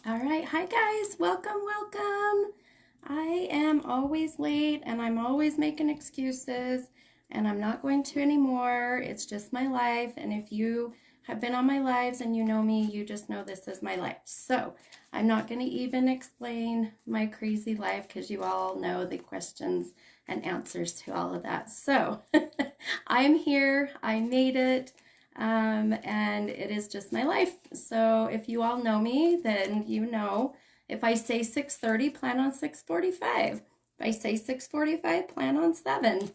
All right. Hi, guys. Welcome, welcome. I am always late and I'm always making excuses, and I'm not going to anymore. It's just my life. And if you have been on my lives and you know me, you just know this is my life. So I'm not going to even explain my crazy life because you all know the questions and answers to all of that. So I'm here. I made it. And it is just my life. So if you all know me, then you know if I say 6:30, plan on 6:45. If I say 6:45, plan on 7.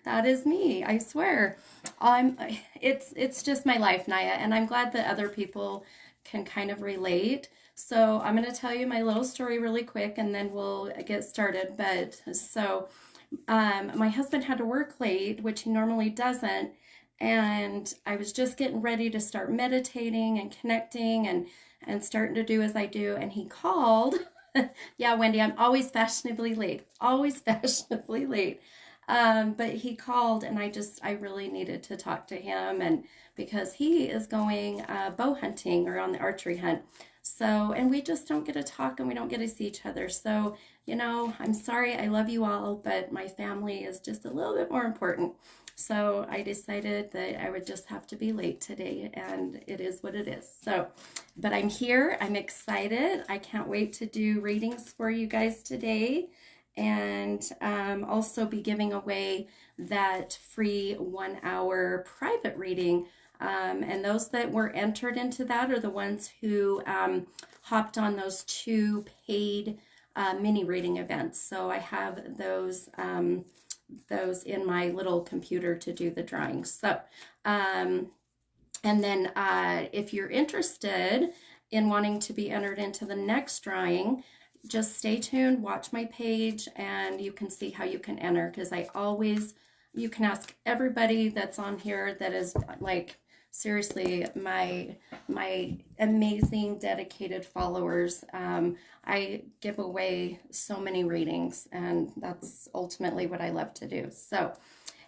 That is me, I swear. I'm it's just my life, Naya, and I'm glad that other people can kind of relate. So I'm going to tell you my little story really quick and then we'll get started. My husband had to work late, which he normally doesn't, and I was just getting ready to start meditating and connecting and starting to do as I do, and he called. Yeah, Wendy, I'm always fashionably late, always fashionably late. But he called, and I really needed to talk to him, and because he is going bow hunting or on the archery hunt. So, and we just don't get to talk and we don't get to see each other. So, I'm sorry, I love you all, but my family is just a little bit more important. So I decided that I would just have to be late today, and it is what it is. So, but I'm here, I'm excited. I can't wait to do readings for you guys today, and also be giving away that free 1 hour private reading. And those that were entered into that are the ones who hopped on those two paid mini reading events. So I have those in my little computer to do the drawings. So, and then if you're interested in wanting to be entered into the next drawing, just stay tuned, watch my page, and you can see how you can enter, because you can ask everybody that's on here that is like seriously my amazing dedicated followers. I give away so many readings, and that's ultimately what I love to do. So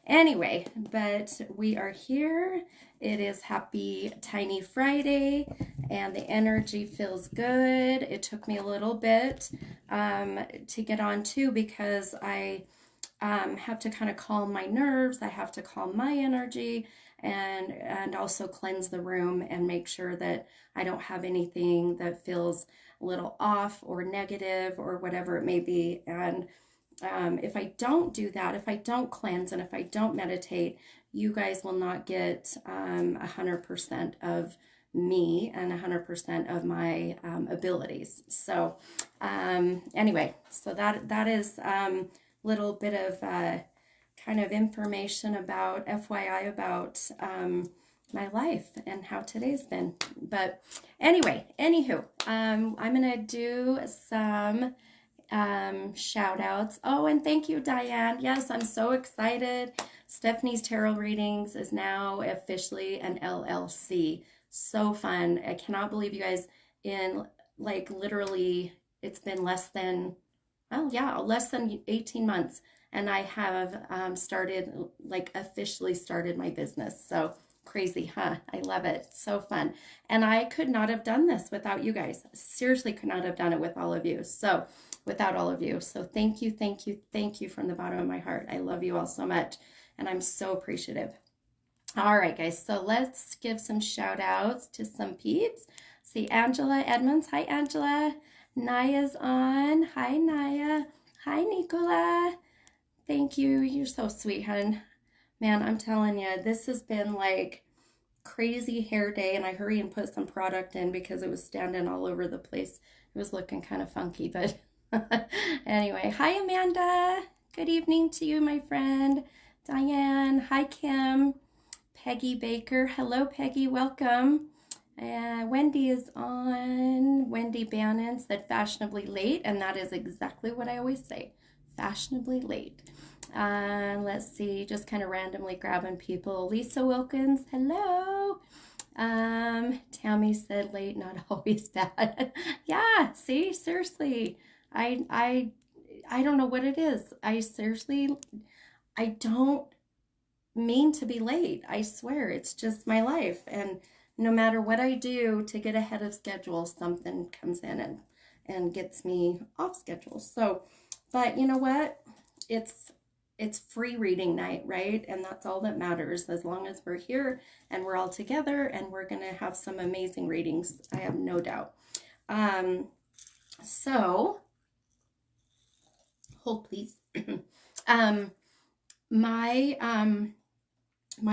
anyway, but we are here. It is happy Tiny Friday, and the energy feels good. It took me a little bit to get on too, because I have to kind of calm my nerves. I have to calm my energy, and also cleanse the room and make sure that I don't have anything that feels a little off or negative or whatever it may be. And if I don't do that, if I don't cleanse, and if I don't meditate, you guys will not get 100% of me and 100% of my abilities. So anyway, so that is little bit of kind of information about FYI about my life and how today's been. But anyway, anywho, I'm gonna do some shout outs. Oh, and thank you, Diane. Yes, I'm so excited. Stephanie's Tarot Readings is now officially an LLC. So fun. I cannot believe you guys, in like literally, it's been less than 18 months. And I have officially started my business. So crazy, huh? I love it. So fun. And I could not have done this without you guys. Seriously, could not have done it with all of you. So, without all of you. So, thank you, thank you, thank you from the bottom of my heart. I love you all so much. And I'm so appreciative. All right, guys. So, let's give some shout outs to some peeps. See, Angela Edmonds. Hi, Angela. Naya's on. Hi, Naya. Hi, Nicola. Thank you. You're so sweet, hun. Man, I'm telling you, this has been like crazy hair day, and I hurry and put some product in because it was standing all over the place. It was looking kind of funky, but anyway. Hi, Amanda. Good evening to you, my friend. Diane. Hi, Kim. Peggy Baker. Hello, Peggy. Welcome. Wendy is on. Wendy Bannon said fashionably late, and that is exactly what I always say. Fashionably late. Let's see, just kind of randomly grabbing people. Lisa Wilkins, hello. Tammy said late, not always bad. Yeah, see, seriously, I I I don't know what it is. I don't mean to be late. I swear, it's just my life, and no matter what I do to get ahead of schedule, something comes in and gets me off schedule. So, but you know what? It's it's free reading night, right? And that's all that matters as long as we're here and we're all together and we're going to have some amazing readings. I have no doubt. So hold please. um, my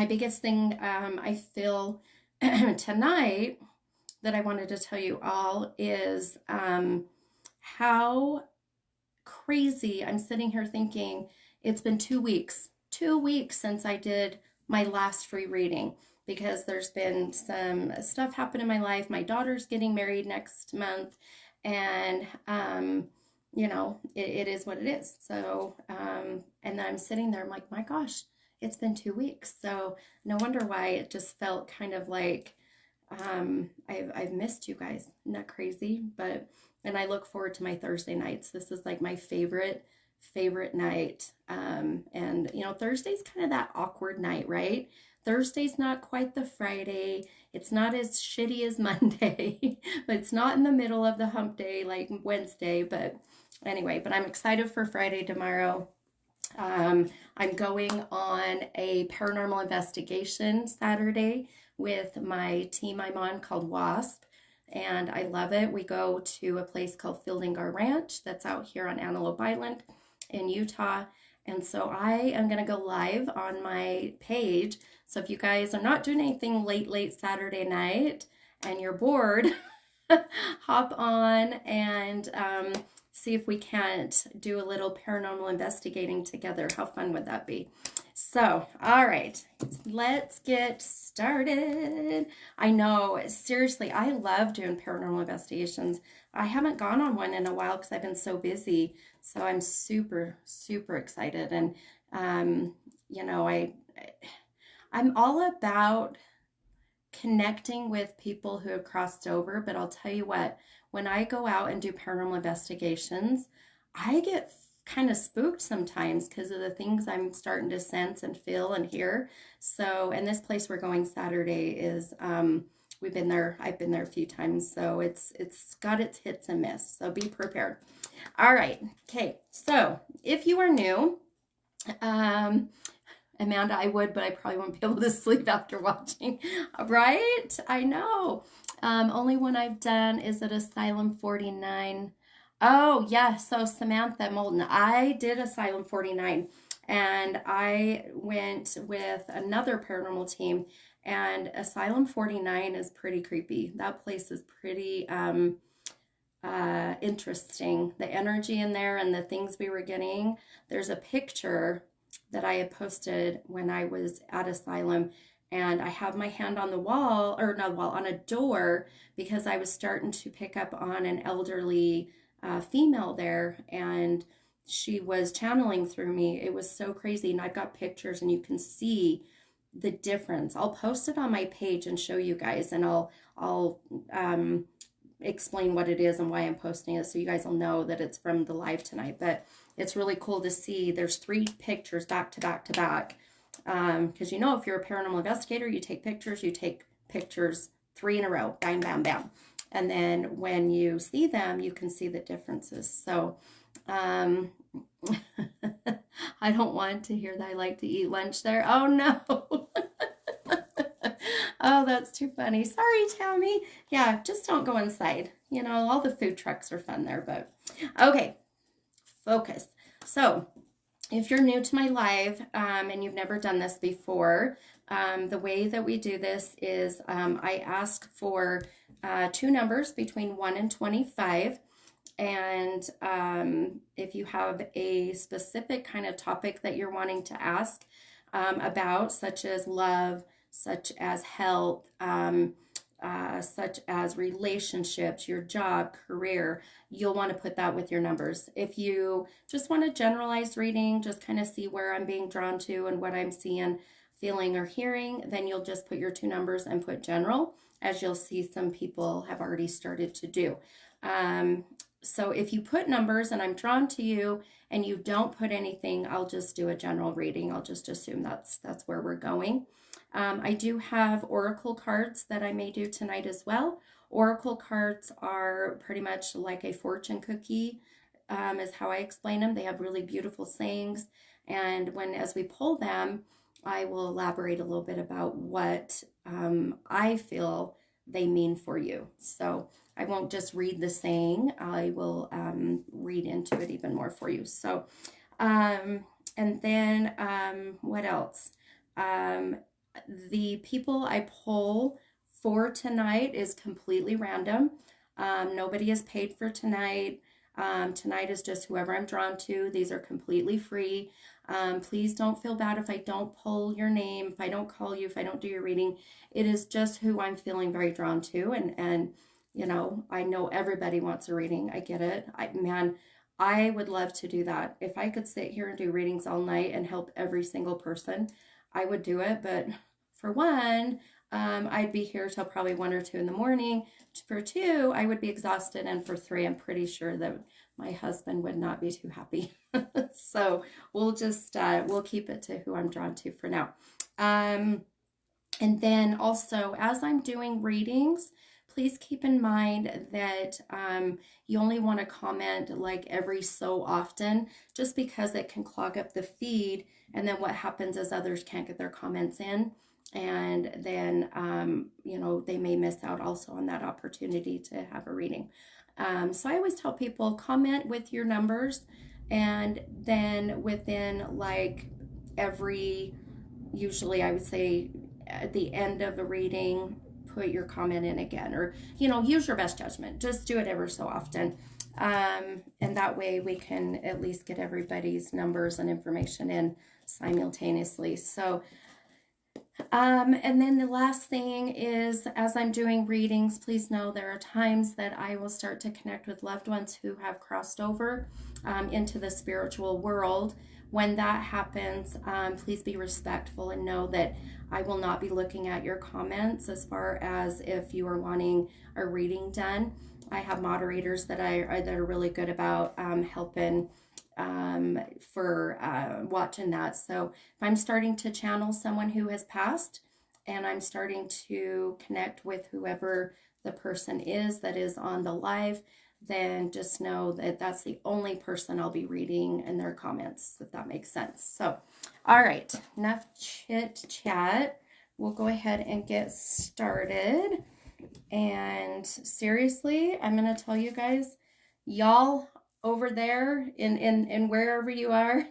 biggest thing I feel tonight that I wanted to tell you all is how crazy I'm sitting here thinking it's been 2 weeks since I did my last free reading because there's been some stuff happen in my life. My daughter's getting married next month, and it is what it is. So, and then I'm sitting there, I'm like, my gosh, it's been 2 weeks. So no wonder why it just felt kind of like I've missed you guys. Isn't that crazy? But and I look forward to my Thursday nights. This is like my favorite night. And Thursday's kind of that awkward night, right? Thursday's not quite the Friday. It's not as shitty as Monday, but it's not in the middle of the hump day like Wednesday. But anyway, but I'm excited for Friday tomorrow. I'm going on a paranormal investigation Saturday with my team I'm on called WASP, and I love it. We go to a place called Fielding-Gar Ranch that's out here on Antelope Island in Utah, and so I am going to go live on my page. So if you guys are not doing anything late Saturday night and you're bored, hop on and see if we can't do a little paranormal investigating together. How fun would that be? So, all right, let's get started. I know, seriously, I love doing paranormal investigations. I haven't gone on one in a while because I've been so busy. So I'm super, super excited. And, I'm all about connecting with people who have crossed over, but I'll tell you what, when I go out and do paranormal investigations, I get kind of spooked sometimes because of the things I'm starting to sense and feel and hear. So, and this place we're going Saturday is, I've been there a few times, so it's got its hits and miss. So be prepared. All right. Okay. So if you are new, Amanda, I would, but I probably won't be able to sleep after watching, right? I know. Only one I've done is at Asylum 49. Oh, yeah. So Samantha Moulton, I did Asylum 49, and I went with another paranormal team, and Asylum 49 is pretty creepy. That place is pretty interesting. The energy in there and the things we were getting. There's a picture that I had posted when I was at Asylum, and I have my hand on the wall, or not wall, on a door, because I was starting to pick up on an elderly female there, and she was channeling through me. It was so crazy, and I've got pictures, and you can see the difference. I'll post it on my page and show you guys, and I'll explain what it is and why I'm posting it so you guys will know that it's from the live tonight. But it's really cool to see. There's 3 pictures back to back to back. Because if you're a paranormal investigator, you take pictures 3 in a row, bam, bam, bam. And then when you see them, you can see the differences. So I don't want to hear that I like to eat lunch there. Oh, no. Oh, that's too funny. Sorry, Tammy. Yeah, just don't go inside. All the food trucks are fun there, but okay, focus. So if you're new to my live and you've never done this before, the way that we do this is I ask for 2 numbers between 1 and 25. And if you have a specific kind of topic that you're wanting to ask about, such as love, such as health, such as relationships, your job, career, you'll want to put that with your numbers. If you just want a generalized reading, just kind of see where I'm being drawn to and what I'm seeing, feeling, or hearing, then you'll just put your 2 numbers and put general, as you'll see some people have already started to do. So if you put numbers and I'm drawn to you and you don't put anything, I'll just do a general reading. I'll just assume that's where we're going. I do have oracle cards that I may do tonight as well. Oracle cards are pretty much like a fortune cookie, is how I explain them. They have really beautiful sayings, and as we pull them, I will elaborate a little bit about what I feel they mean for you. So I won't just read the saying, I will read into it even more for you. So, and then what else? Um, the people I pull for tonight is completely random. Nobody is paid for tonight. Tonight is just whoever I'm drawn to. These are completely free. Please don't feel bad if I don't pull your name, if I don't call you, if I don't do your reading. It is just who I'm feeling very drawn to. And you know, I know everybody wants a reading. I get it. Man, I would love to do that. If I could sit here and do readings all night and help every single person, I would do it. But for one, I'd be here till probably 1 or 2 in the morning. For 2, I would be exhausted. And for 3, I'm pretty sure that my husband would not be too happy. So we'll just, we'll keep it to who I'm drawn to for now. And then also, as I'm doing readings, please keep in mind that you only want to comment like every so often, just because it can clog up the feed. And then what happens is others can't get their comments in. And then, you know, they may miss out also on that opportunity to have a reading. So I always tell people, comment with your numbers. And then within like usually I would say at the end of a reading, put your comment in again, or, you know, use your best judgment. Just do it ever so often. And that way we can at least get everybody's numbers and information in simultaneously. So, and then the last thing is, as I'm doing readings, please know there are times that I will start to connect with loved ones who have crossed over into the spiritual world. When that happens, please be respectful and know that I will not be looking at your comments as far as if you are wanting a reading done. I have moderators that are really good about helping for watching that. So if I'm starting to channel someone who has passed and I'm starting to connect with whoever the person is that is on the live, then just know that that's the only person I'll be reading in their comments, if that makes sense. So, all right, enough chit chat. We'll go ahead and get started. And seriously, I'm going to tell you guys, y'all over there in wherever you are,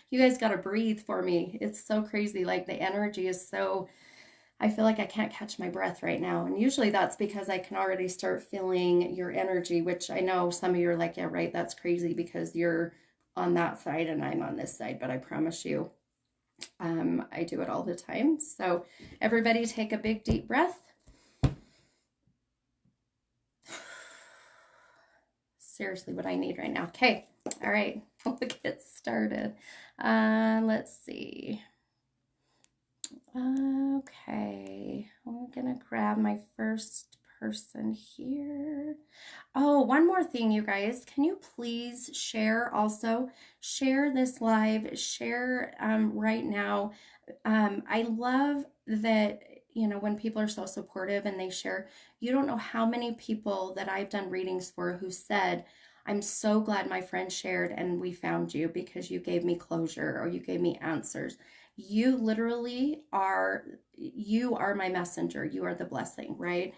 you guys got to breathe for me. It's so crazy. Like the energy is so, I feel like I can't catch my breath right now. And usually that's because I can already start feeling your energy, which I know some of you are like, yeah, right, that's crazy because you're on that side and I'm on this side. But I promise you, I do it all the time. So everybody take a big deep breath. Seriously what I need right now. Okay. All right. We'll get started. Let's see. Okay. I'm going to grab my first person here. Oh, one more thing, you guys. Can you please share also? Share this live. Share right now. I love that, you know, when people are so supportive and they share. You don't know how many people that I've done readings for who said, I'm so glad my friend shared and we found you because you gave me closure or you gave me answers. You literally you are my messenger. You are the blessing, right?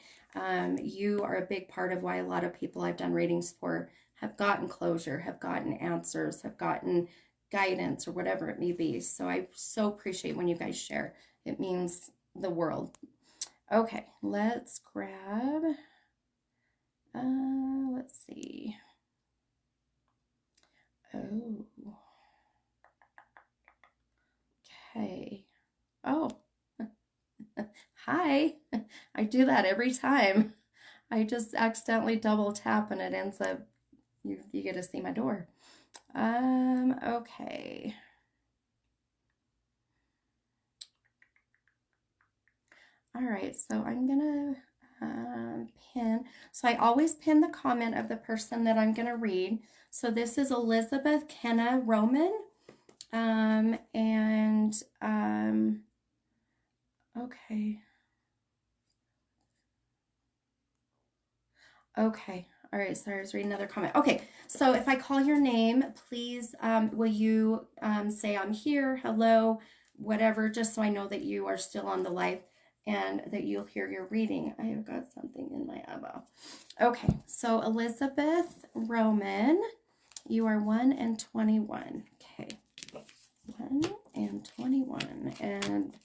You are a big part of why a lot of people I've done readings for have gotten closure, have gotten answers, have gotten guidance or whatever it may be. So I so appreciate when you guys share. It means the world. Okay, let's grab, let's see. Oh, okay. Oh, hi. I do that every time. I just accidentally double tap and it ends up, you get to see my door. Okay. All right, so I'm gonna pin. So I always pin the comment of the person that I'm gonna read. So this is Elizabeth Kenna Roman. Okay. Okay. All right. Sorry, I was reading another comment. Okay. So if I call your name, please, will you say I'm here, hello, whatever, just so I know that you are still on the live and that you'll hear your reading. I have got something in my elbow. Okay. So Elizabeth Roman, you are 1 and 21. Okay. 1 and 21. And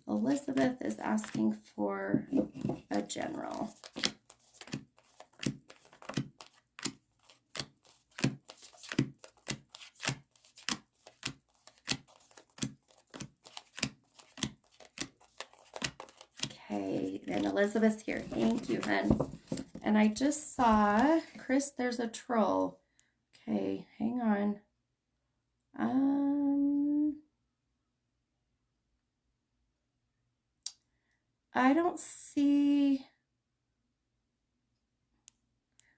Elizabeth is asking for a general. Okay, and Elizabeth's here. Thank you, hun. And I just saw, Chris, there's a troll. Okay, hang on. I don't see,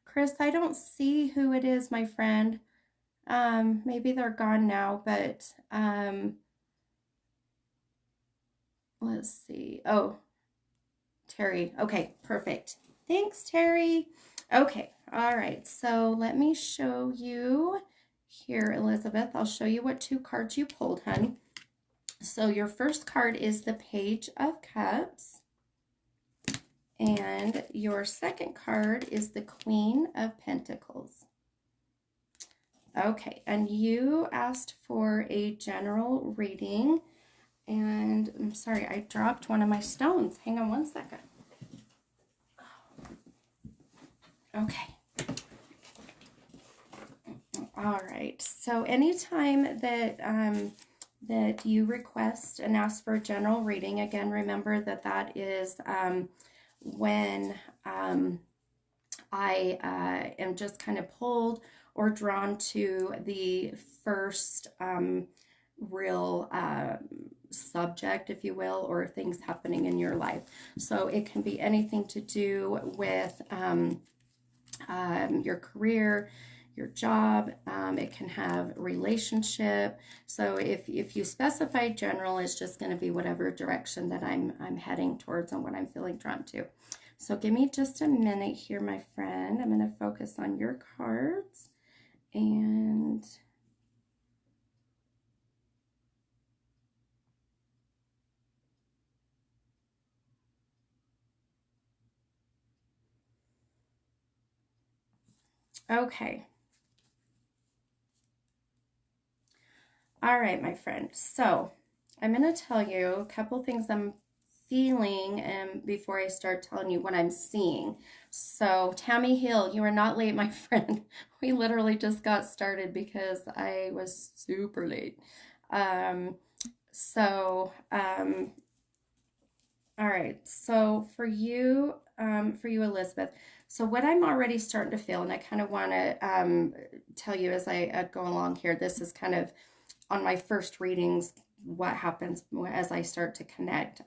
Chris, I don't see who it is, my friend. Maybe they're gone now, but let's see. Oh, Terry. Okay, perfect. Thanks, Terry. Okay, all right. So let me show you here, Elizabeth. I'll show you what 2 cards you pulled, hun. So your first card is the Page of Cups. And your second card is the Queen of Pentacles. Okay, and you asked for a general reading. And I'm sorry, I dropped one of my stones. Hang on one second. Okay. All right. So anytime that that you request and ask for a general reading, again, remember that that is when I am just kind of pulled or drawn to the first real subject, if you will, or things happening in your life. So it can be anything to do with your career, your job. It can have relationship. So if you specify general, it's just going to be whatever direction that I'm heading towards and what I'm feeling drawn to. So give me just a minute here, my friend. I'm going to focus on your cards and okay. All right, my friend. So I'm going to tell you a couple things I'm feeling before I start telling you what I'm seeing. So Tammy Hill, you are not late, my friend. We literally just got started because I was super late. Um, all right. So for you, Elizabeth. So what I'm already starting to feel, and I kind of want to tell you as I go along here. This is kind of on my first readings, what happens as I start to connect.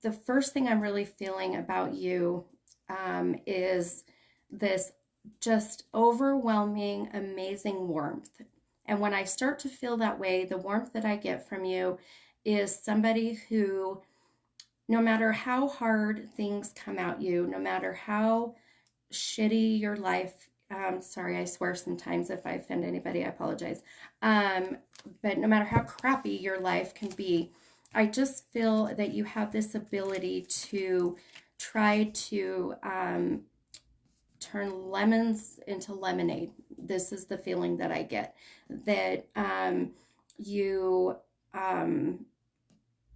The first thing I'm really feeling about you is this just overwhelming, amazing warmth. And when I start to feel that way, the warmth that I get from you is somebody who, no matter how hard things come at you, no matter how shitty your life, sorry, I swear sometimes. If I offend anybody, I apologize. But no matter how crappy your life can be, I just feel that you have this ability to try to turn lemons into lemonade. This is the feeling that I get, that you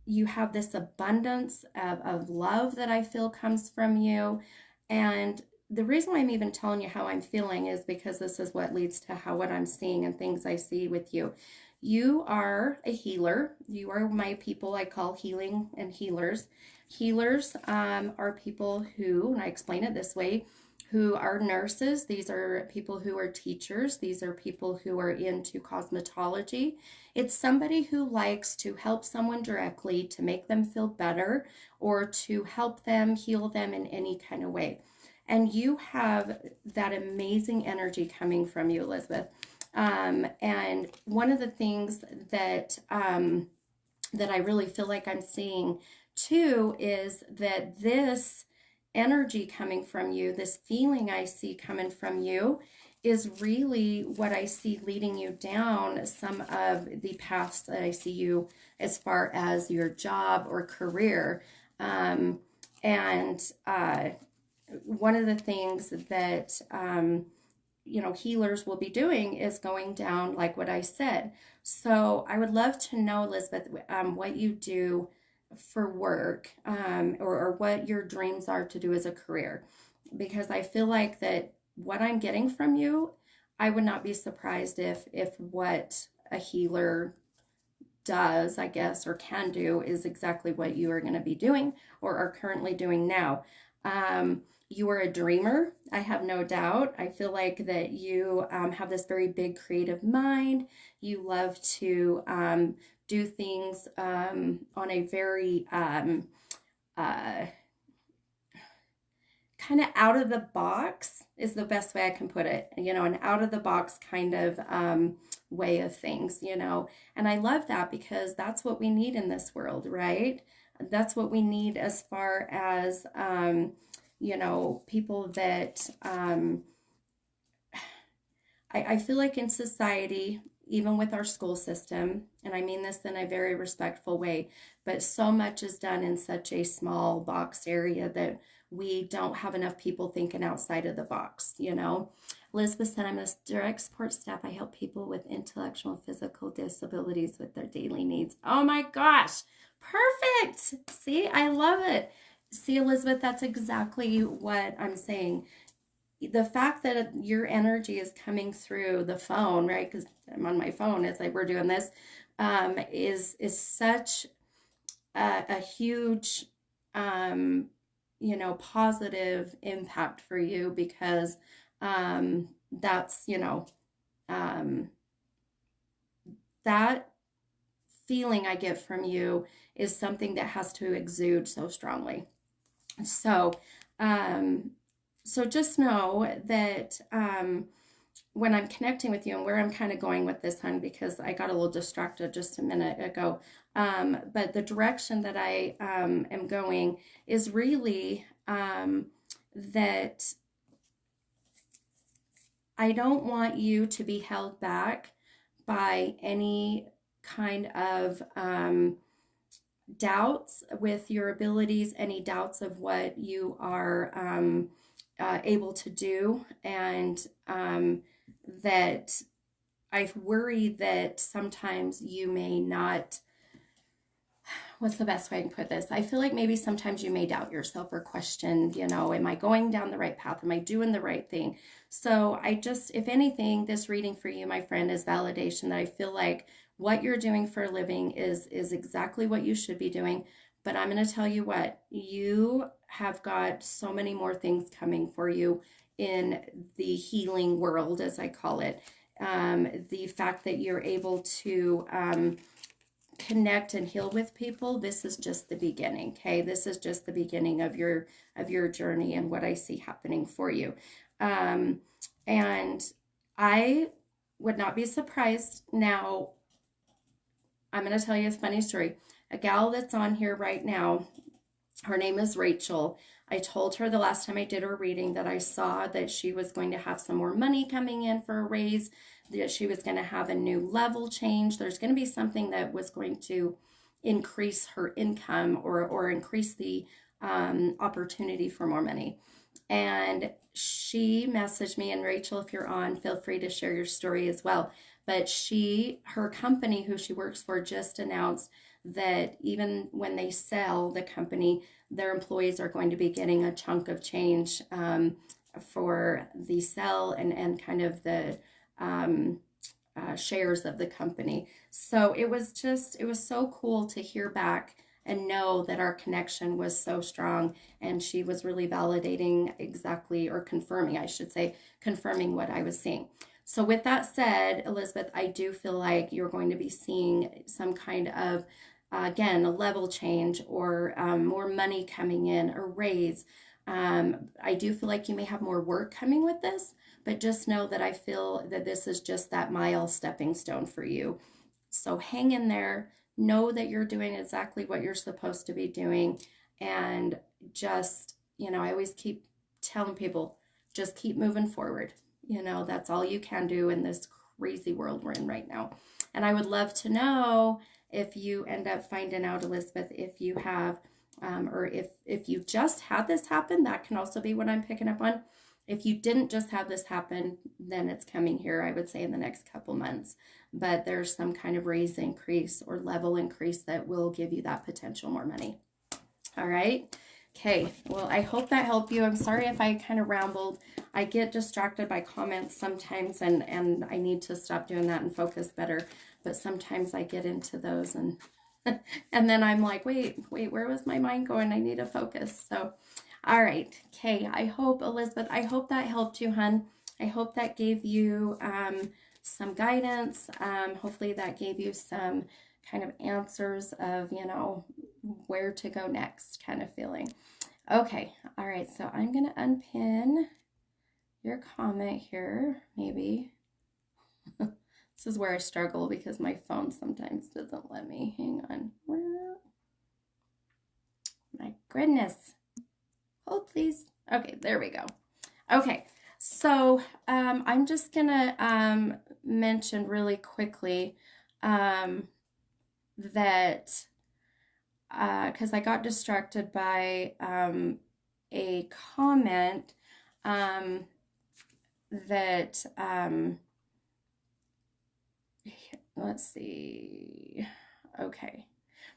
you have this abundance of love that I feel comes from you. And the reason why I'm even telling you how I'm feeling is because this is what leads to what I'm seeing and things I see with you. You are a healer. You are my people I call healing and healers. Healers are people who, and I explain it this way, who are nurses. These are people who are teachers. These are people who are into cosmetology. It's somebody who likes to help someone directly to make them feel better or to help them, heal them in any kind of way. And you have that amazing energy coming from you, Elizabeth. And one of the things that that I really feel like I'm seeing Two is that this energy coming from you, this feeling I see coming from you, is really what I see leading you down some of the paths that I see you as far as your job or career. And one of the things that healers will be doing is going down like what I said. So I would love to know, Elizabeth, what you do for work, or what your dreams are to do as a career, because I feel like that what I'm getting from you, I would not be surprised if what a healer does, I guess, or can do is exactly what you are going to be doing or are currently doing now. You are a dreamer, I have no doubt. I feel like that you have this very big creative mind. You love to do things on a very uh, kind of out of the box is the best way I can put it, an out of the box kind of way of things, and I love that because that's what we need in this world, right? That's what we need as far as, people that I feel like in society, even with our school system, and I mean this in a very respectful way, but so much is done in such a small box area that we don't have enough people thinking outside of the box. Elizabeth said, I'm a direct support staff. I help people with intellectual and physical disabilities with their daily needs. Oh my gosh, perfect. See, I love it. See, Elizabeth, that's exactly what I'm saying. The fact that your energy is coming through the phone, right? Because I'm on my phone, it's like we're doing this, is such a huge, positive impact for you because that's, um, that feeling I get from you is something that has to exude so strongly. So, um, so just know that when I'm connecting with you and where I'm kind of going with this, hun, because I got a little distracted just a minute ago. But the direction that I am going is really that I don't want you to be held back by any kind of doubts with your abilities, any doubts of what you are able to do, and that I worry that sometimes you may not. What's the best way I can put this? I feel like maybe sometimes you may doubt yourself or question, am I going down the right path? Am I doing the right thing? So if anything, this reading for you, my friend, is validation that I feel like what you're doing for a living is exactly what you should be doing. But I'm going to tell you what, you have got so many more things coming for you in the healing world, as I call it. The fact that you're able to connect and heal with people, this is just the beginning. Okay, this is just the beginning of your journey and what I see happening for you. And I would not be surprised. Now I'm going to tell you a funny story. A gal that's on here right now, her name is Rachel. I told her the last time I did her reading that I saw that she was going to have some more money coming in for a raise, that she was going to have a new level change. There's going to be something that was going to increase her income or increase the opportunity for more money. And she messaged me, and Rachel, if you're on, feel free to share your story as well. But her company, who she works for, just announced that even when they sell the company, their employees are going to be getting a chunk of change for the sell and kind of the shares of the company. So it was so cool to hear back and know that our connection was so strong, and she was really validating exactly, or confirming, I should say, confirming what I was seeing. So with that said, Elizabeth, I do feel like you're going to be seeing some kind of, again, a level change or more money coming in, a raise. I do feel like you may have more work coming with this, but just know that I feel that this is just that mile stepping stone for you. So hang in there. know that you're doing exactly what you're supposed to be doing. And just, I always keep telling people, just keep moving forward. That's all you can do in this crazy world we're in right now. And I would love to know if you end up finding out, Elizabeth, if you have, or if you just had this happen. That can also be what I'm picking up on. If you didn't just have this happen, then it's coming here, I would say, in the next couple months. But there's some kind of raise increase or level increase that will give you that potential more money. All right. Okay. Well, I hope that helped you. I'm sorry if I kind of rambled. I get distracted by comments sometimes, and I need to stop doing that and focus better. But sometimes I get into those and and then I'm like, wait, where was my mind going? I need to focus. So, all right. Okay. I hope, Elizabeth, I hope that helped you, hun. I hope that gave you some guidance. Hopefully that gave you some kind of answers of, where to go next kind of feeling. Okay. All right. So I'm going to unpin your comment here, maybe. This is where I struggle because my phone sometimes doesn't let me. Hang on. My goodness. Hold, please. Okay, there we go. Okay, so I'm just going to mention really quickly that because I got distracted by a comment that let's see. Okay.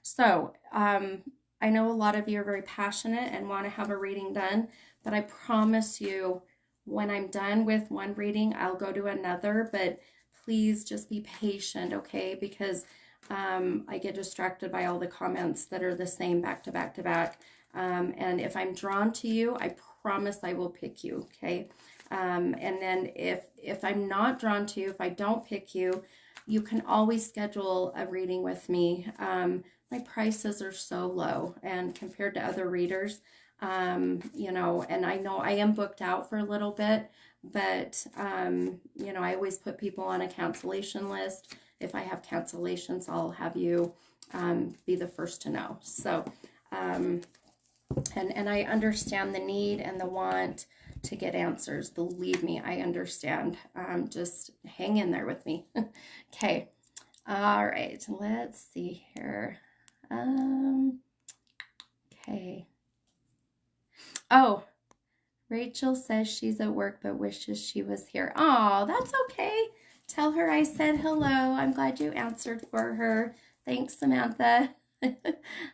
So, I know a lot of you are very passionate and want to have a reading done, but I promise you, when I'm done with one reading, I'll go to another, but please just be patient, okay? Because I get distracted by all the comments that are the same back to back to back. And if I'm drawn to you, I promise I will pick you, okay? And then if I'm not drawn to you, if I don't pick you, you can always schedule a reading with me. My prices are so low, and compared to other readers, and I know I am booked out for a little bit, but, I always put people on a cancellation list. If I have cancellations, I'll have you be the first to know. So, and I understand the need and the want to get answers. Believe me, I understand. Just hang in there with me. Okay. All right. Let's see here. Okay. Oh, Rachel says she's at work but wishes she was here. Oh, that's okay. Tell her I said hello. I'm glad you answered for her. Thanks, Samantha.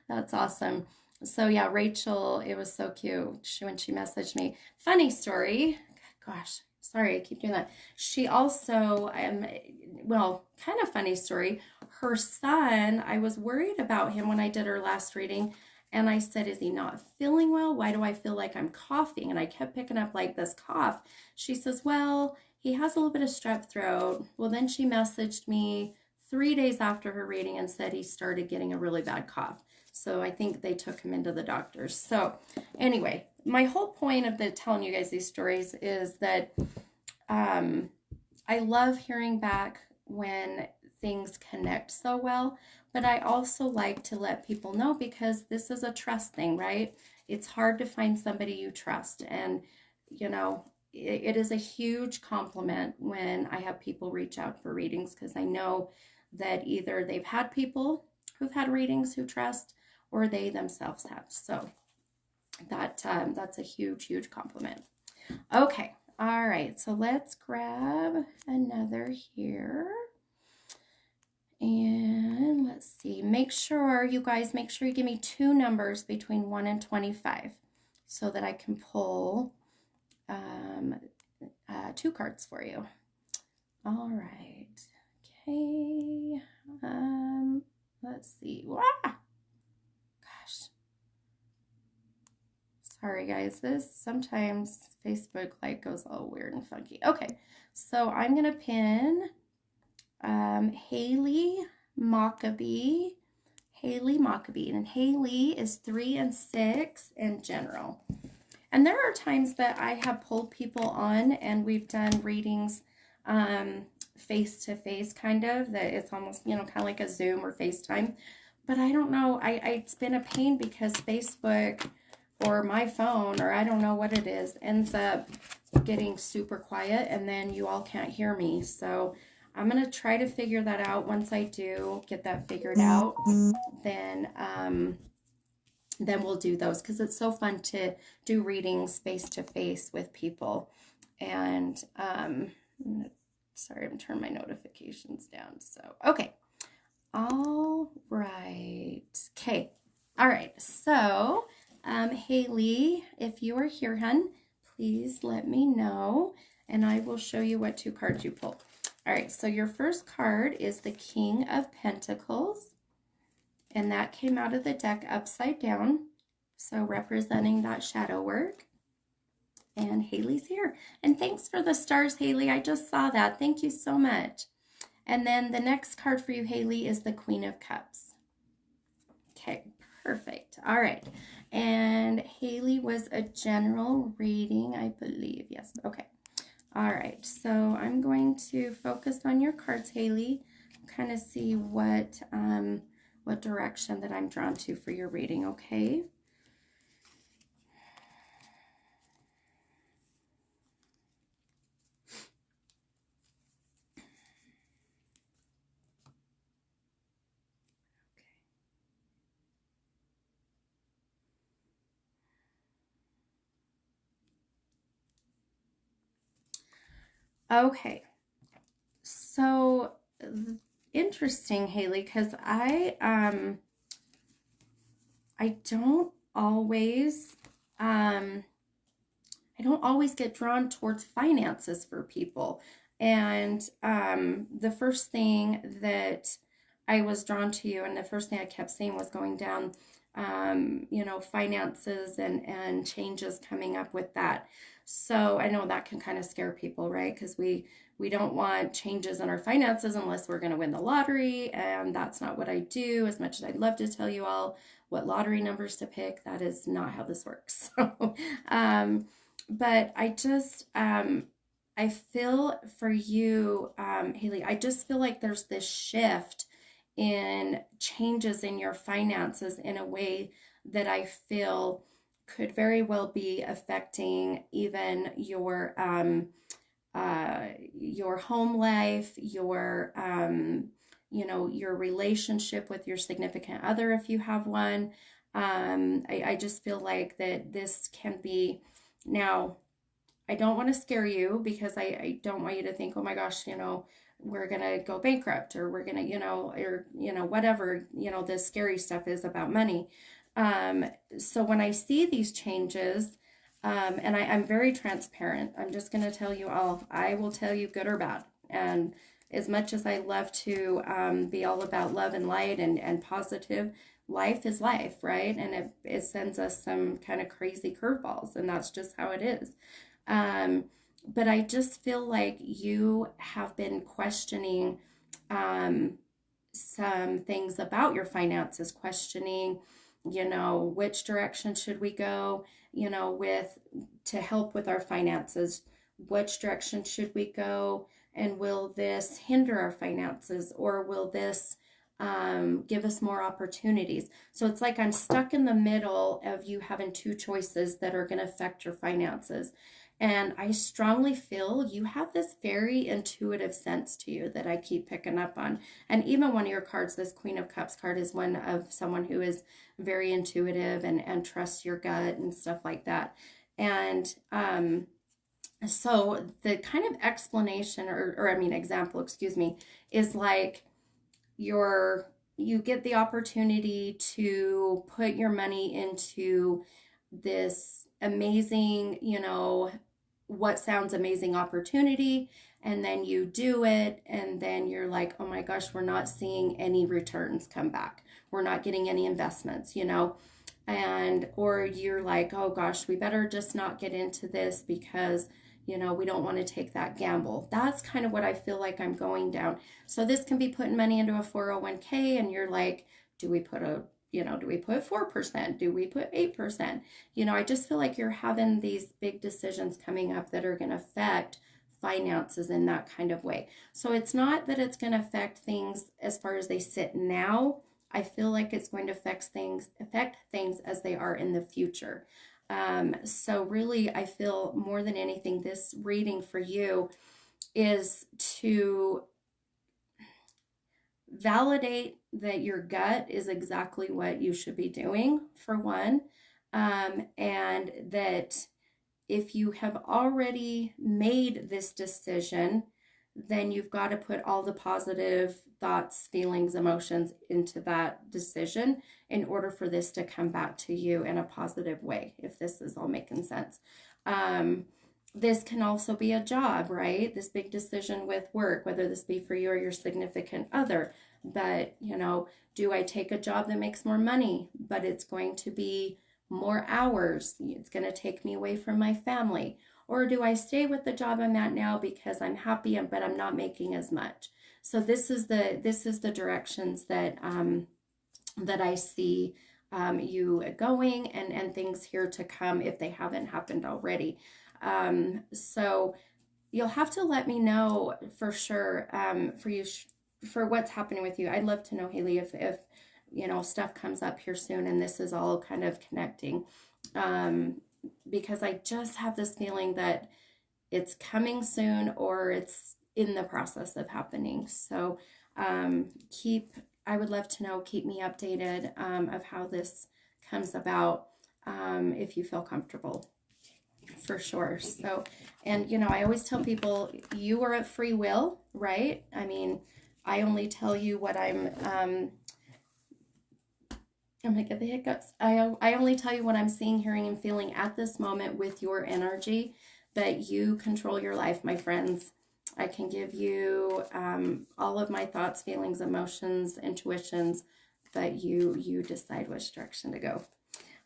That's awesome. So yeah, Rachel, it was so cute when she messaged me. Funny story. Gosh, sorry, I keep doing that. She also, kind of funny story. Her son, I was worried about him when I did her last reading. And I said, is he not feeling well? Why do I feel like I'm coughing? And I kept picking up like this cough. She says, well, he has a little bit of strep throat. Well, then she messaged me 3 days after her reading and said he started getting a really bad cough. So I think they took him into the doctors. So anyway, my whole point of telling you guys these stories is that I love hearing back when things connect so well, but I also like to let people know because this is a trust thing, right? It's hard to find somebody you trust. And, it is a huge compliment when I have people reach out for readings because I know that either they've had people who've had readings who trust or they themselves have. So that's a huge, huge compliment. Okay. All right. So let's grab another here. And let's see. Make sure you give me 2 numbers between 1 and 25 so that I can pull 2 cards for you. All right. Okay. Let's see. Gosh. Sorry, guys. Sometimes Facebook goes all weird and funky. Okay. So I'm going to pin Haley Mockabee. And Haley is 3 and 6 in general. And there are times that I have pulled people on and we've done readings face to face kind of, that it's almost, you know, kind of like a Zoom or FaceTime. But I don't know, it's been a pain because Facebook or my phone, or I don't know what it is, ends up getting super quiet and then you all can't hear me. So I'm going to try to figure that out. Once I do get that figured out, then we'll do those, because it's so fun to do readings face to face with people. And sorry, I'm turning my notifications down. So, okay. All right. Okay. All right. So, Haley, if you are here, hun, please let me know, and I will show you what 2 cards you pulled. All right. So your first card is the King of Pentacles, and that came out of the deck upside down, so representing that shadow work. And Haley's here. And thanks for the stars, Haley. I just saw that. Thank you so much. And then the next card for you, Haley, is the Queen of Cups. Okay, perfect. All right. And Haley was a general reading, I believe. Yes. Okay. All right. So I'm going to focus on your cards, Haley. Kind of see what direction that I'm drawn to for your reading, okay? Okay. So interesting, Haley, because I don't always get drawn towards finances for people. And the first thing that I was drawn to you, and the first thing I kept seeing was going down, you know, finances and changes coming up with that. So I know that can kind of scare people, right? Because we don't want changes in our finances unless we're going to win the lottery, and that's not what I do. As much as I'd love to tell you all what lottery numbers to pick, that is not how this works. So, but I just, I feel for you, Haley, I just feel like there's this shift in changes in your finances in a way that I feel could very well be affecting even your home life, your you know, your relationship with your significant other if you have one. I just feel like that this can be, now I don't want to scare you, because I don't want you to think, oh my gosh, you know, we're going to go bankrupt, or we're going to, you know, or, you know, whatever, you know, the scary stuff is about money. So when I see these changes, and I'm very transparent, I'm just going to tell you all, I will tell you good or bad. And as much as I love to be all about love and light and positive, life is life, right? And it sends us some kind of crazy curveballs, and that's just how it is. But I just feel like you have been questioning some things about your finances, questioning, you know, which direction should we go, you know, to help with our finances, which direction should we go, and will this hinder our finances, or will this give us more opportunities? So it's like I'm stuck in the middle of you having 2 choices that are going to affect your finances. And I strongly feel you have this very intuitive sense to you that I keep picking up on. And even one of your cards, this Queen of Cups card, is one of someone who is very intuitive and trusts your gut and stuff like that. And so the kind of explanation, or I mean example, excuse me, is like you get the opportunity to put your money into this amazing, you know, what sounds amazing opportunity, and then you do it, and then you're like, oh my gosh, we're not seeing any returns come back, we're not getting any investments, you know, and or you're like, oh gosh, we better just not get into this because, you know, we don't want to take that gamble. That's kind of what I feel like I'm going down. So this can be putting money into a 401k, and you're like, do we put 4%? Do we put 8%? You know, I just feel like you're having these big decisions coming up that are going to affect finances in that kind of way. So it's not that it's going to affect things as far as they sit now. I feel like it's going to affect things as they are in the future. So really, I feel more than anything, this reading for you is to validate that your gut is exactly what you should be doing, for one, and that if you have already made this decision, then you've got to put all the positive thoughts, feelings, emotions into that decision in order for this to come back to you in a positive way, if this is all making sense. This can also be a job, right? This big decision with work, whether this be for you or your significant other. But, do I take a job that makes more money, but it's going to be more hours? It's going to take me away from my family. Or do I stay with the job I'm at now because I'm happy, but I'm not making as much? So this is the directions that that I see you going, and things here to come if they haven't happened already. So you'll have to let me know for sure for what's happening with you. I'd love to know, Haley, if stuff comes up here soon and this is all kind of connecting, because I just have this feeling that it's coming soon or it's in the process of happening. So I would love to know, keep me updated of how this comes about, if you feel comfortable, for sure. So, and I always tell people, you are at free will, right? I mean, I only tell you what I'm gonna get the hiccups. I only tell you what I'm seeing, hearing, and feeling at this moment with your energy, but you control your life, my friends. I can give you all of my thoughts, feelings, emotions, intuitions, but you decide which direction to go.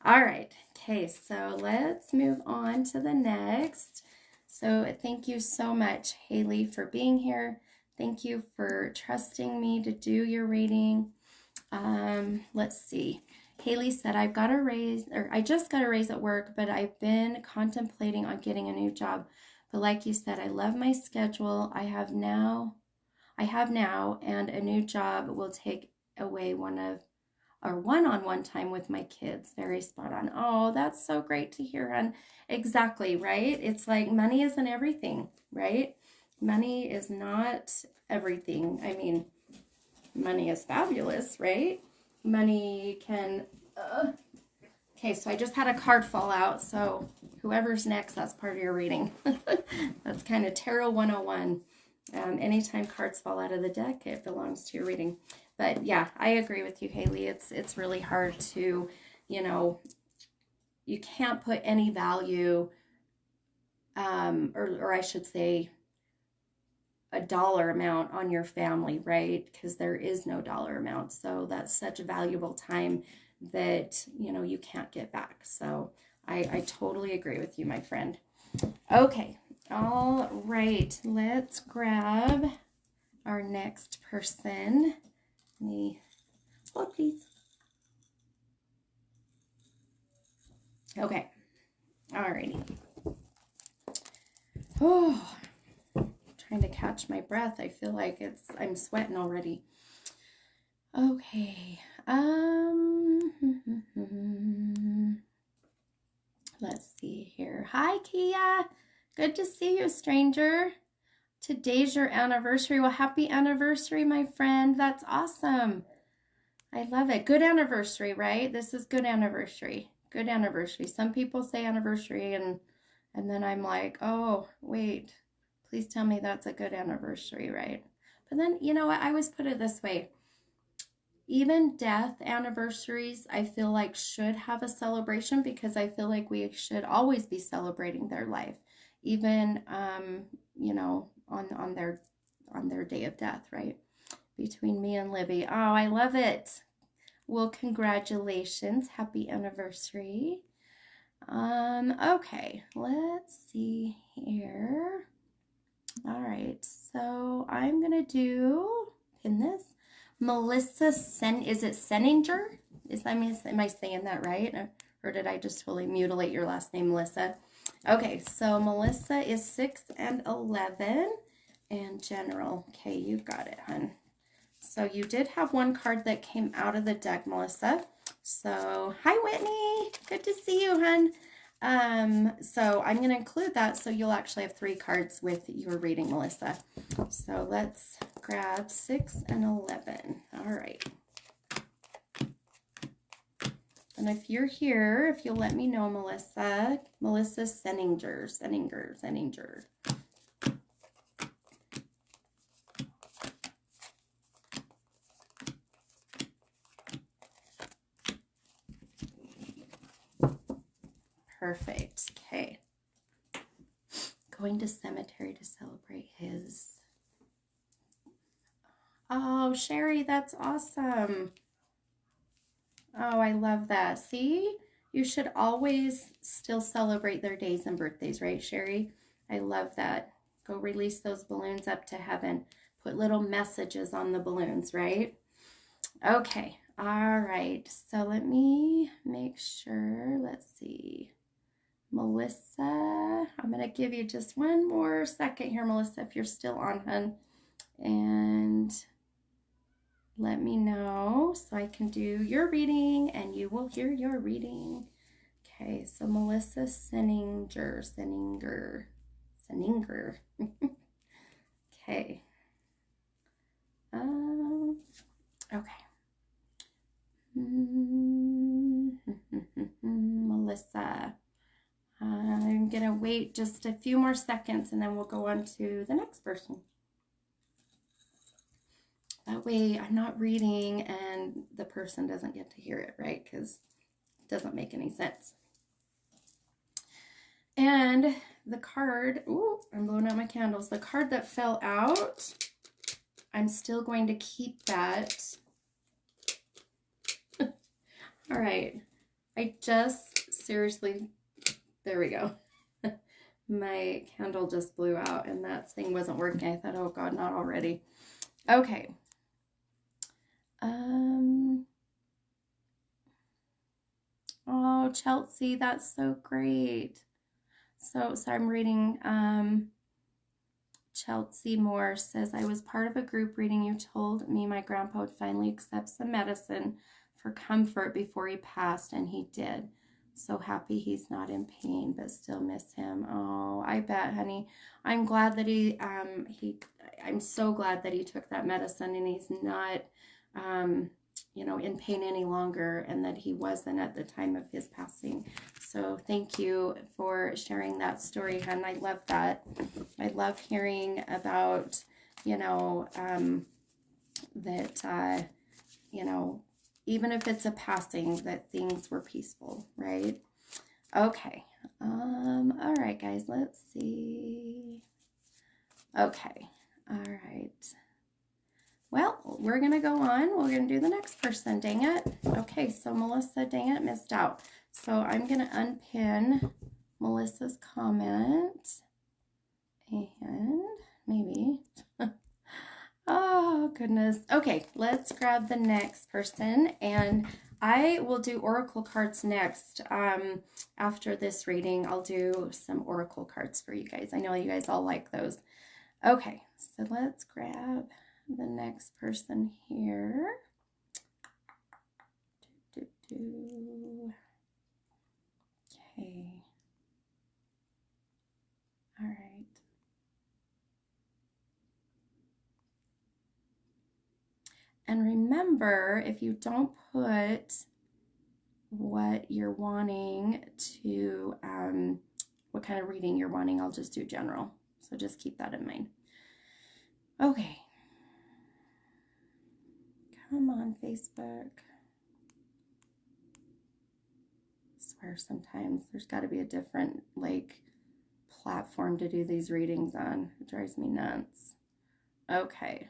All right. Okay, so let's move on to the next. So thank you so much, Haley, for being here. Thank you for trusting me to do your reading. Let's see. Haley said, I just got a raise at work, but I've been contemplating on getting a new job. But like you said, I love my schedule. I have now, and a new job will take away one-on-one time with my kids. Very spot on. Oh, that's so great to hear. And exactly, right? It's like money isn't everything, right? Money is not everything. I mean, money is fabulous, right? Money can, okay, so I just had a card fall out, so whoever's next, that's part of your reading. That's kind of Tarot 101. Anytime cards fall out of the deck, it belongs to your reading. But yeah, I agree with you, Haley. It's really hard to, you can't put any value, or I should say, a dollar amount on your family, right? Because there is no dollar amount. So that's such a valuable time that, you can't get back. So I totally agree with you, my friend. Okay. All right. Let's grab our next person. Hold, please. Okay. All righty. Oh, trying to catch my breath. I feel like I'm sweating already. Okay. Let's see here. Hi, Kia. Good to see you, stranger. Today's your anniversary. Well, happy anniversary, my friend. That's awesome. I love it. Good anniversary, right? This is good anniversary. Good anniversary. Some people say anniversary and then I'm like, oh, wait. Please tell me that's a good anniversary, right? But then, you know what? I always put it this way. Even death anniversaries, I feel like should have a celebration, because I feel like we should always be celebrating their life, even, on their day of death, right? Between me and Libby. Oh, I love it. Well, congratulations. Happy anniversary. Okay, let's see here. All right, so I'm gonna pin this. Melissa is it Senninger? Am I saying that right? Or did I just totally mutilate your last name, Melissa? Okay, so Melissa is 6 and 11 and general. Okay, you got it, hun. So you did have one card that came out of the deck, Melissa. So, hi, Whitney. Good to see you, hun. So I'm going to include that so you'll actually have 3 cards with your reading, Melissa. So let's grab 6 and 11. All right. And if you're here, if you'll let me know, Melissa Senninger. Perfect. Okay. Going to cemetery to celebrate his. Oh, Sherry, that's awesome. Oh, I love that. See, you should always still celebrate their days and birthdays, right, Sherry? I love that. Go release those balloons up to heaven. Put little messages on the balloons, right? Okay. All right. So let me make sure. Let's see. Melissa, I'm going to give you just one more second here, Melissa, if you're still on, hun. And let me know so I can do your reading and you will hear your reading. Okay, so Melissa Senninger. Okay. Okay. Melissa. I'm going to wait just a few more seconds and then we'll go on to the next person. That way I'm not reading and the person doesn't get to hear it, right? Because it doesn't make any sense. And the card, ooh, I'm blowing out my candles. The card that fell out, I'm still going to keep that. All right. I just seriously, there we go. My candle just blew out and that thing wasn't working. I thought, oh God, not already. Okay. Oh, Chelsea, that's so great. So I'm reading, Chelsea Moore says, I was part of a group reading. You told me my grandpa would finally accept some medicine for comfort before he passed, and he did. So happy he's not in pain, but still miss him. Oh, I bet, honey. I'm glad that I'm so glad that he took that medicine and he's not, in pain any longer, and that he wasn't at the time of his passing. So thank you for sharing that story, hon. I love that. I love hearing about, that, even if it's a passing, that things were peaceful, right? Okay. All right, guys, let's see. Okay. All right. Well, we're going to go on. We're going to do the next person. Dang it. Okay, so Melissa, dang it, missed out. So I'm going to unpin Melissa's comment. And maybe. Oh, goodness. Okay, let's grab the next person. And I will do oracle cards next. After this reading, I'll do some oracle cards for you guys. I know you guys all like those. Okay, so let's grab the next person here. Okay. All right. And remember, if you don't put what you're wanting to, what kind of reading you're wanting, I'll just do general. So just keep that in mind. Okay. Come on, Facebook. I swear sometimes there's got to be a different, platform to do these readings on. It drives me nuts. Okay.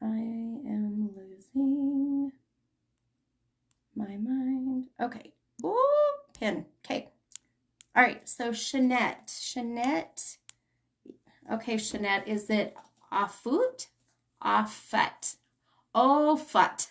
I am losing my mind. Okay. Ooh, pin. Okay. All right. So Shanette. Okay, Shanette. Is it Offut? Offut. Oh, fut.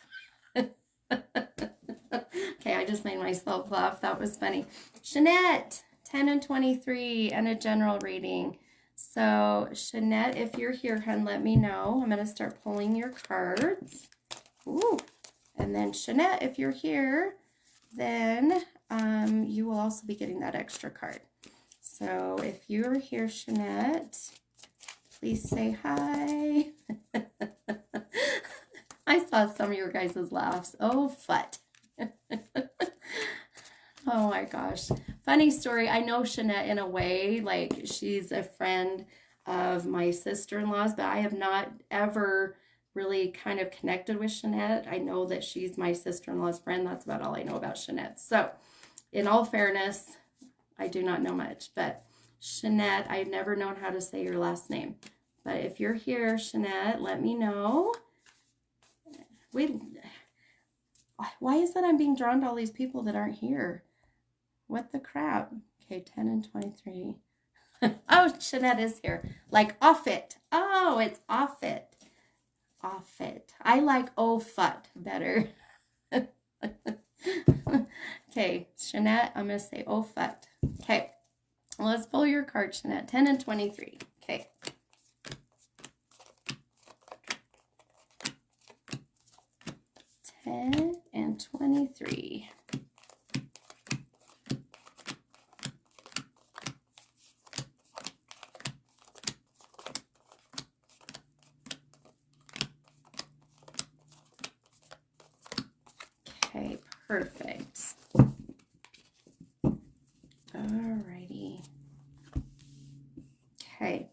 Okay, I just made myself laugh. That was funny. Shanette, 10 and 23, and a general reading. So, Shanette, if you're here, hun, let me know. I'm going to start pulling your cards. Ooh. And then, Shanette, if you're here, then you will also be getting that extra card. So, if you're here, Shanette, please say hi. I saw some of your guys' laughs. Oh, fut. Oh my gosh. Funny story. I know Shanette in a way, like she's a friend of my sister-in-law's, but I have not ever really kind of connected with Shanette. I know that she's my sister-in-law's friend. That's about all I know about Shanette. So, in all fairness, I do not know much, but Shanette, I've never known how to say your last name. But if you're here, Shanette, let me know. Wait, why is it I'm being drawn to all these people that aren't here? What the crap? Okay, 10 and 23. Oh, Shanette is here. Like off it. Oh, it's off it. Off it. I like oh fut better. Okay, Shanette, I'm going to say oh fut. Okay, let's pull your card, Shanette. 10 and 23. Okay. And 23. Okay, perfect. Alrighty. Okay.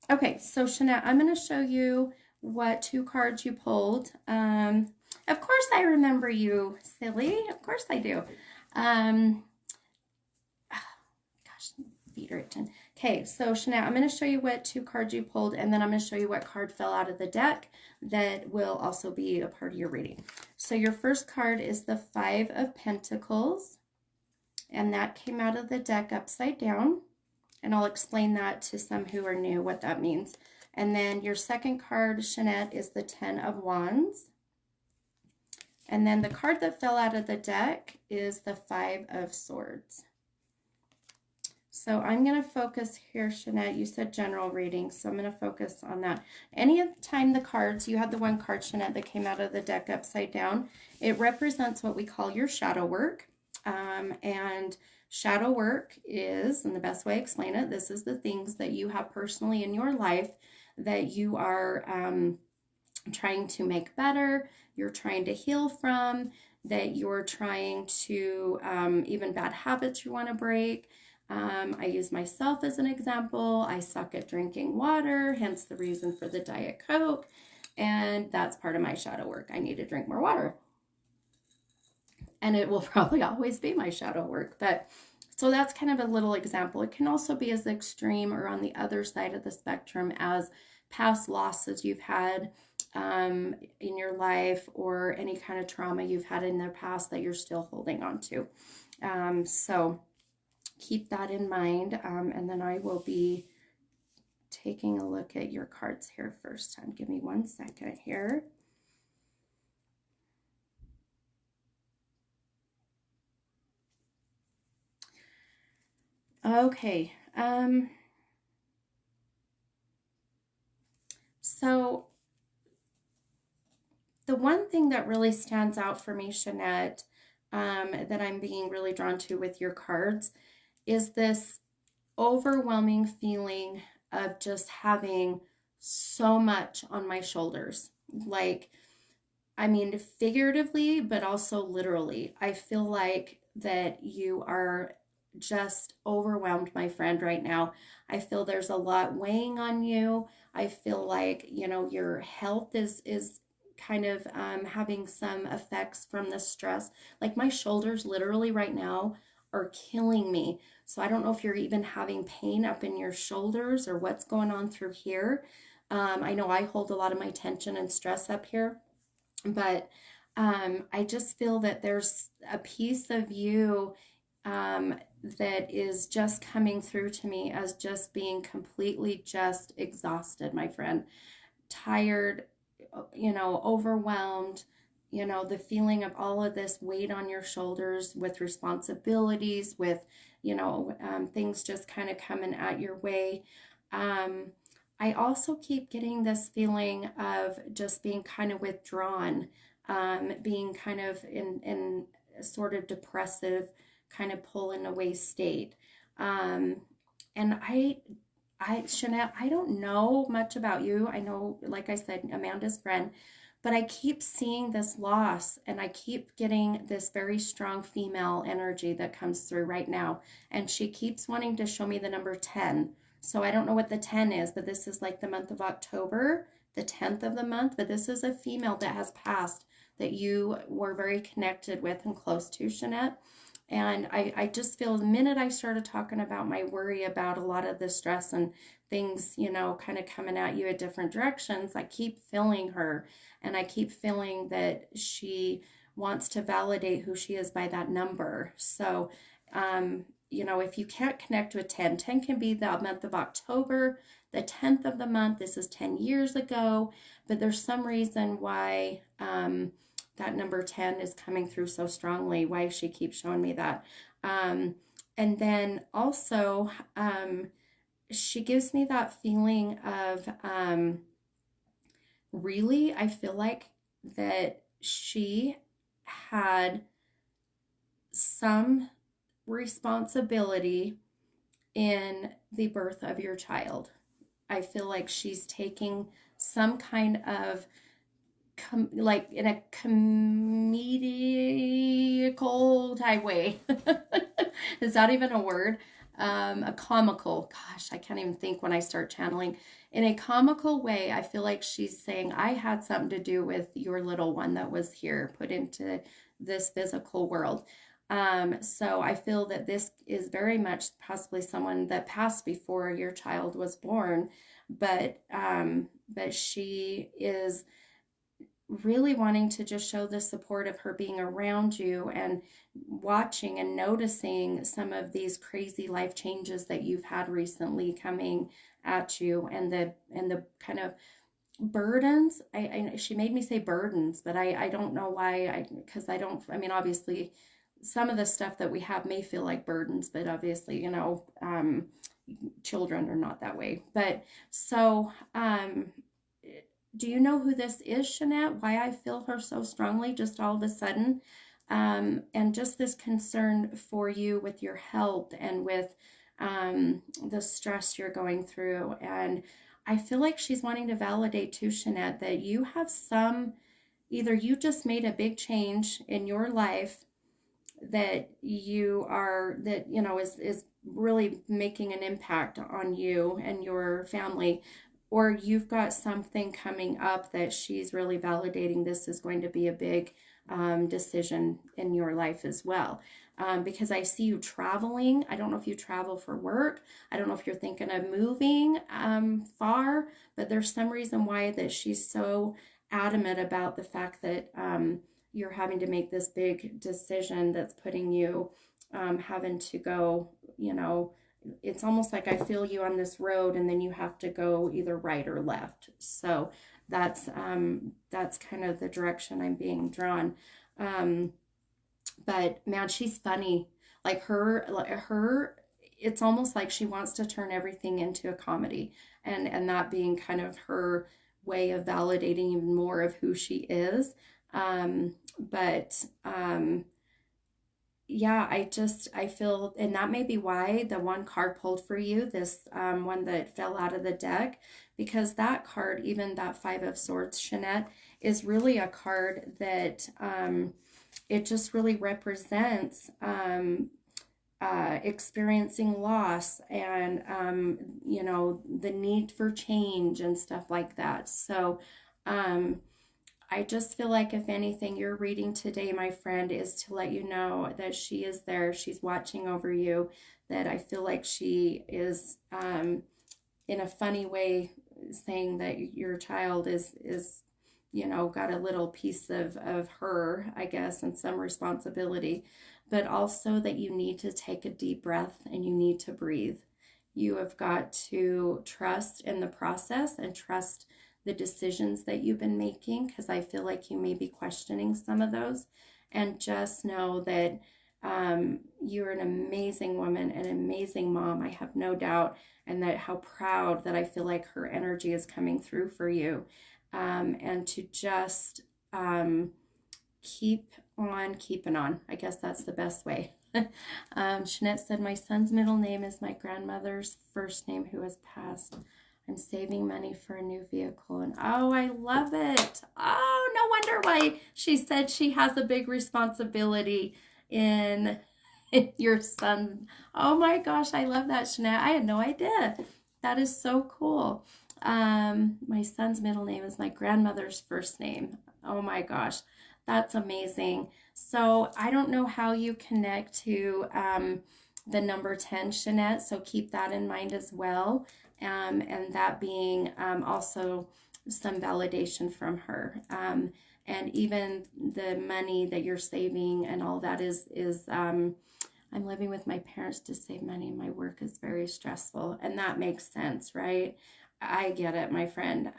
Okay, so Shanette, I'm going to show you what 2 cards you pulled. Of course I remember you, silly. Of course I do. Gosh, feet are itching. Okay, so Shanette, I'm going to show you what 2 cards you pulled, and then I'm going to show you what card fell out of the deck that will also be a part of your reading. So your first card is the 5 of Pentacles, and that came out of the deck upside down, and I'll explain that to some who are new, what that means. And then your second card, Shanette, is the 10 of Wands. And then the card that fell out of the deck is the 5 of Swords. So I'm going to focus here, Shanette. You said general reading, so I'm going to focus on that. Any time the cards, you had the one card, Shanette, that came out of the deck upside down, it represents what we call your shadow work. And shadow work is, and the best way to explain it, this is the things that you have personally in your life that you are trying to make better, you're trying to heal from, that you're trying to, even bad habits you want to break. I use myself as an example. I suck at drinking water, hence the reason for the Diet Coke. And that's part of my shadow work. I need to drink more water. And it will probably always be my shadow work. But so that's kind of a little example. It can also be as extreme or on the other side of the spectrum as past losses you've had in your life, or any kind of trauma you've had in the past that you're still holding on to. So keep that in mind. And then I will be taking a look at your cards here first. Give me 1 second here. Okay. So the one thing that really stands out for me, Shanette, that I'm being really drawn to with your cards is this overwhelming feeling of just having so much on my shoulders. Like, I mean, figuratively, but also literally. I feel like that you are just overwhelmed, my friend, right now. I feel there's a lot weighing on you. I feel like, you know, your health is kind of having some effects from the stress. Like my shoulders literally right now are killing me. So I don't know if you're even having pain up in your shoulders or what's going on through here. I know I hold a lot of my tension and stress up here, but I just feel that there's a piece of you that is just coming through to me as just being completely just exhausted, my friend. Tired, you know, overwhelmed, you know, the feeling of all of this weight on your shoulders with responsibilities, with, you know, things just kind of coming at your way. Um, I also keep getting this feeling of just being kind of withdrawn, being kind of in a sort of depressive, kind of pulling away state. Um, and Shanette, I don't know much about you. I know, like I said, Amanda's friend, but I keep seeing this loss and I keep getting this very strong female energy that comes through right now. And she keeps wanting to show me the number 10. So I don't know what the 10 is, but this is like the month of October, the 10th of the month. But this is a female that has passed that you were very connected with and close to, Shanette. And I just feel the minute I started talking about my worry about a lot of the stress and things, you know, kind of coming at you at different directions, I keep feeling her and I keep feeling that she wants to validate who she is by that number. So, you know, if you can't connect with 10, 10 can be the month of October, the 10th of the month. This is 10 years ago, but there's some reason why, that number 10 is coming through so strongly, why she keeps showing me that. And then also, she gives me that feeling of, really, I feel like that she had some responsibility in the birth of your child. I feel like she's taking some kind of like in a comedical type way. Is that even a word? A comical. Gosh, I can't even think when I start channeling. In a comical way, I feel like she's saying, I had something to do with your little one that was here, put into this physical world. So I feel that this is very much possibly someone that passed before your child was born, but she is really wanting to just show the support of her being around you and watching and noticing some of these crazy life changes that you've had recently coming at you, and the kind of burdens. She made me say burdens, but I don't know why. Because I don't, I mean, obviously some of the stuff that we have may feel like burdens, but obviously, you know, children are not that way. But so, do you know who this is, Shanette? Why I feel her so strongly just all of a sudden? And just this concern for you with your health and with the stress you're going through. And I feel like she's wanting to validate too, Shanette, that you have either you just made a big change in your life that you know, is really making an impact on you and your family, or you've got something coming up that she's really validating this is going to be a big decision in your life as well. Because I see you traveling. I don't know if you travel for work. I don't know if you're thinking of moving far, but there's some reason why that she's so adamant about the fact that you're having to make this big decision that's putting you having to go, you know, it's almost like I feel you on this road and then you have to go either right or left. So that's kind of the direction I'm being drawn. But man, she's funny. Like her, it's almost like she wants to turn everything into a comedy, and that being kind of her way of validating even more of who she is. But yeah, I feel, and that may be why the one card pulled for you, this one that fell out of the deck, because that card, even that Five of Swords, Shanette, is really a card that it just really represents experiencing loss and, you know, the need for change and stuff like that. So, I just feel like if anything, your reading today, my friend, is to let you know that she is there. She's watching over you, that I feel like she is, in a funny way, saying that your child is, you know, got a little piece of her, I guess, and some responsibility, but also that you need to take a deep breath and you need to breathe. You have got to trust in the process and trust the decisions that you've been making, because I feel like you may be questioning some of those. And just know that you're an amazing woman, an amazing mom, I have no doubt, and that how proud that I feel like her energy is coming through for you. And to just keep on keeping on. I guess that's the best way. Jeanette said, my son's middle name is my grandmother's first name who has passed. I'm saving money for a new vehicle. And oh, I love it. Oh, no wonder why she said she has a big responsibility in your son. Oh my gosh, I love that, Jeanette. I had no idea. That is so cool. My son's middle name is my grandmother's first name. Oh my gosh, that's amazing. So I don't know how you connect to the number 10, Jeanette, so keep that in mind as well. And that being also some validation from her. And even the money that you're saving and all that is I'm living with my parents to save money. My work is very stressful, and that makes sense, right? I get it, my friend.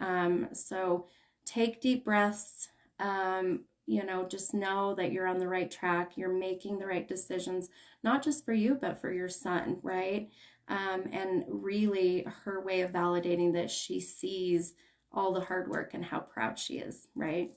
So take deep breaths. Just know that you're on the right track. You're making the right decisions, not just for you, but for your son, right? And really her way of validating that she sees all the hard work and how proud she is, right?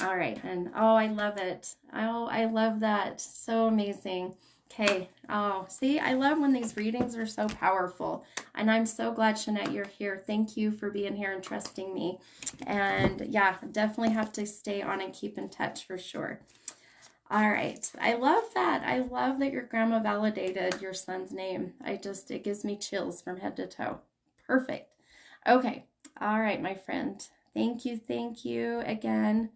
All right, and oh, I love it. Oh, I love that. So amazing. Okay. Oh, see, I love when these readings are so powerful. And I'm so glad, Jeanette, you're here. Thank you for being here and trusting me. And yeah, definitely have to stay on and keep in touch for sure. All right. I love that. I love that your grandma validated your son's name. It gives me chills from head to toe. Perfect. Okay. All right, my friend. Thank you again.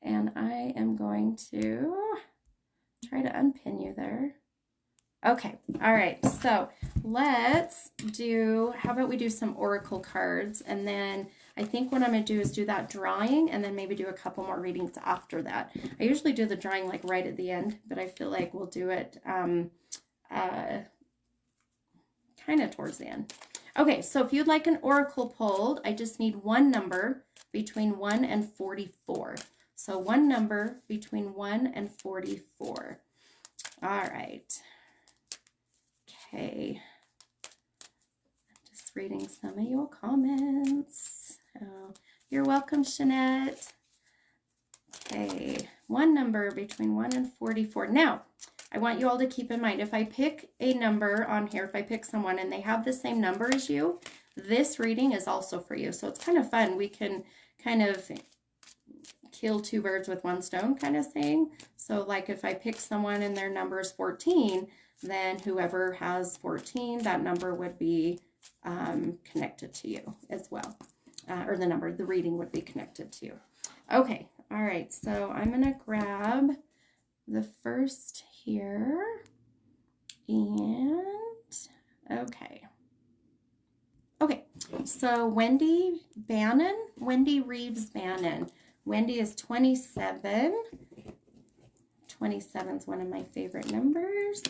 And I am going to try to unpin you there. Okay, all right, so let's how about we do some oracle cards, and then I think what I'm going to do is do that drawing, and then maybe do a couple more readings after that. I usually do the drawing like right at the end, but I feel like we'll do it kind of towards the end. Okay, so if you'd like an oracle pulled, I just need one number between 1 and 44. So one number between 1 and 44. All right. Okay, I'm just reading some of your comments. Oh, you're welcome, Jeanette. Okay, one number between 1 and 44. Now, I want you all to keep in mind, if I pick a number on here, if I pick someone and they have the same number as you, this reading is also for you. So it's kind of fun. We can kind of kill two birds with one stone kind of thing. So like if I pick someone and their number is 14, then whoever has 14, that number would be connected to you as well. Or the reading would be connected to you. Okay, all right, so I'm going to grab the first here. And, okay. Okay, so Wendy Reeves Bannon. Wendy is 27. 27 is one of my favorite numbers.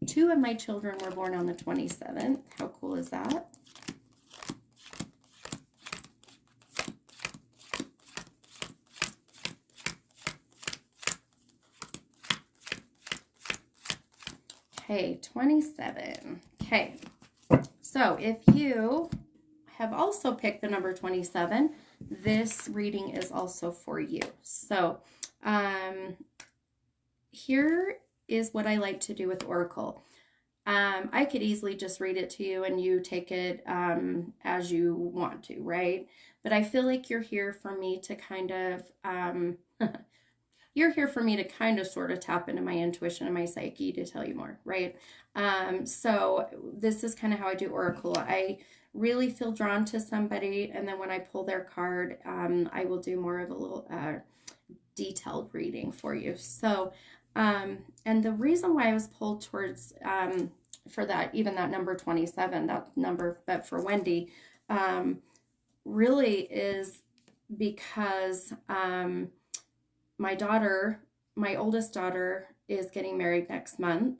2 of my children were born on the 27th. How cool is that? Okay, 27. Okay, so if you have also picked the number 27, this reading is also for you. So here is what I like to do with Oracle. I could easily just read it to you and you take it as you want to, right? But I feel like you're here for me to kind of, sort of tap into my intuition and my psyche to tell you more, right? So this is kind of how I do Oracle. I really feel drawn to somebody, and then when I pull their card, I will do more of a little detailed reading for you. So, and the reason why I was pulled towards, for that, even that number 27, that number, but for Wendy, really is because my oldest daughter is getting married next month.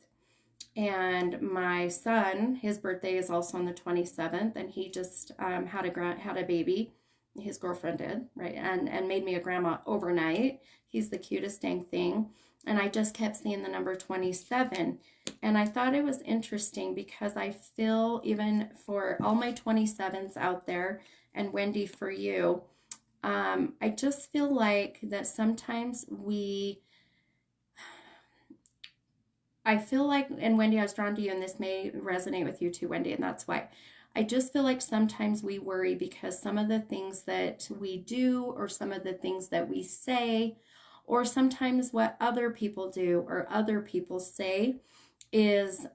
And my son, his birthday is also on the 27th, and he just had a baby his girlfriend did, right? And made me a grandma overnight. He's the cutest dang thing. And I just kept seeing the number 27. And I thought it was interesting because I feel, even for all my 27s out there, and Wendy, for you, I just feel like that sometimes I feel like, and Wendy, I was drawn to you, and this may resonate with you too, Wendy, and that's why. I just feel like sometimes we worry because some of the things that we do, or some of the things that we say, or sometimes what other people do or other people say is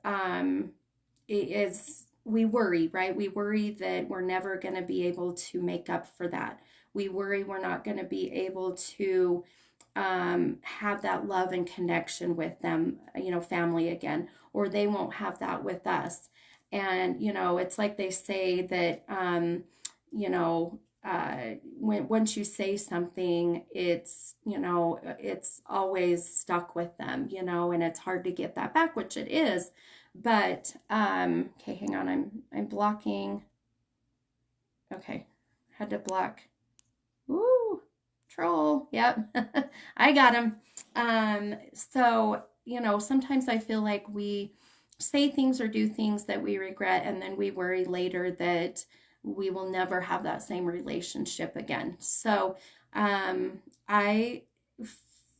we worry, right? We worry that we're never going to be able to make up for that. We worry we're not going to be able to have that love and connection with them, family again, or they won't have that with us. And, it's like they say that, once you say something, it's always stuck with them, and it's hard to get that back, which it is. But, okay, hang on. I'm blocking. Okay. Had to block. Woo, troll. Yep. I got him. So, sometimes I feel like we say things or do things that we regret, and then we worry later that we will never have that same relationship again. So, I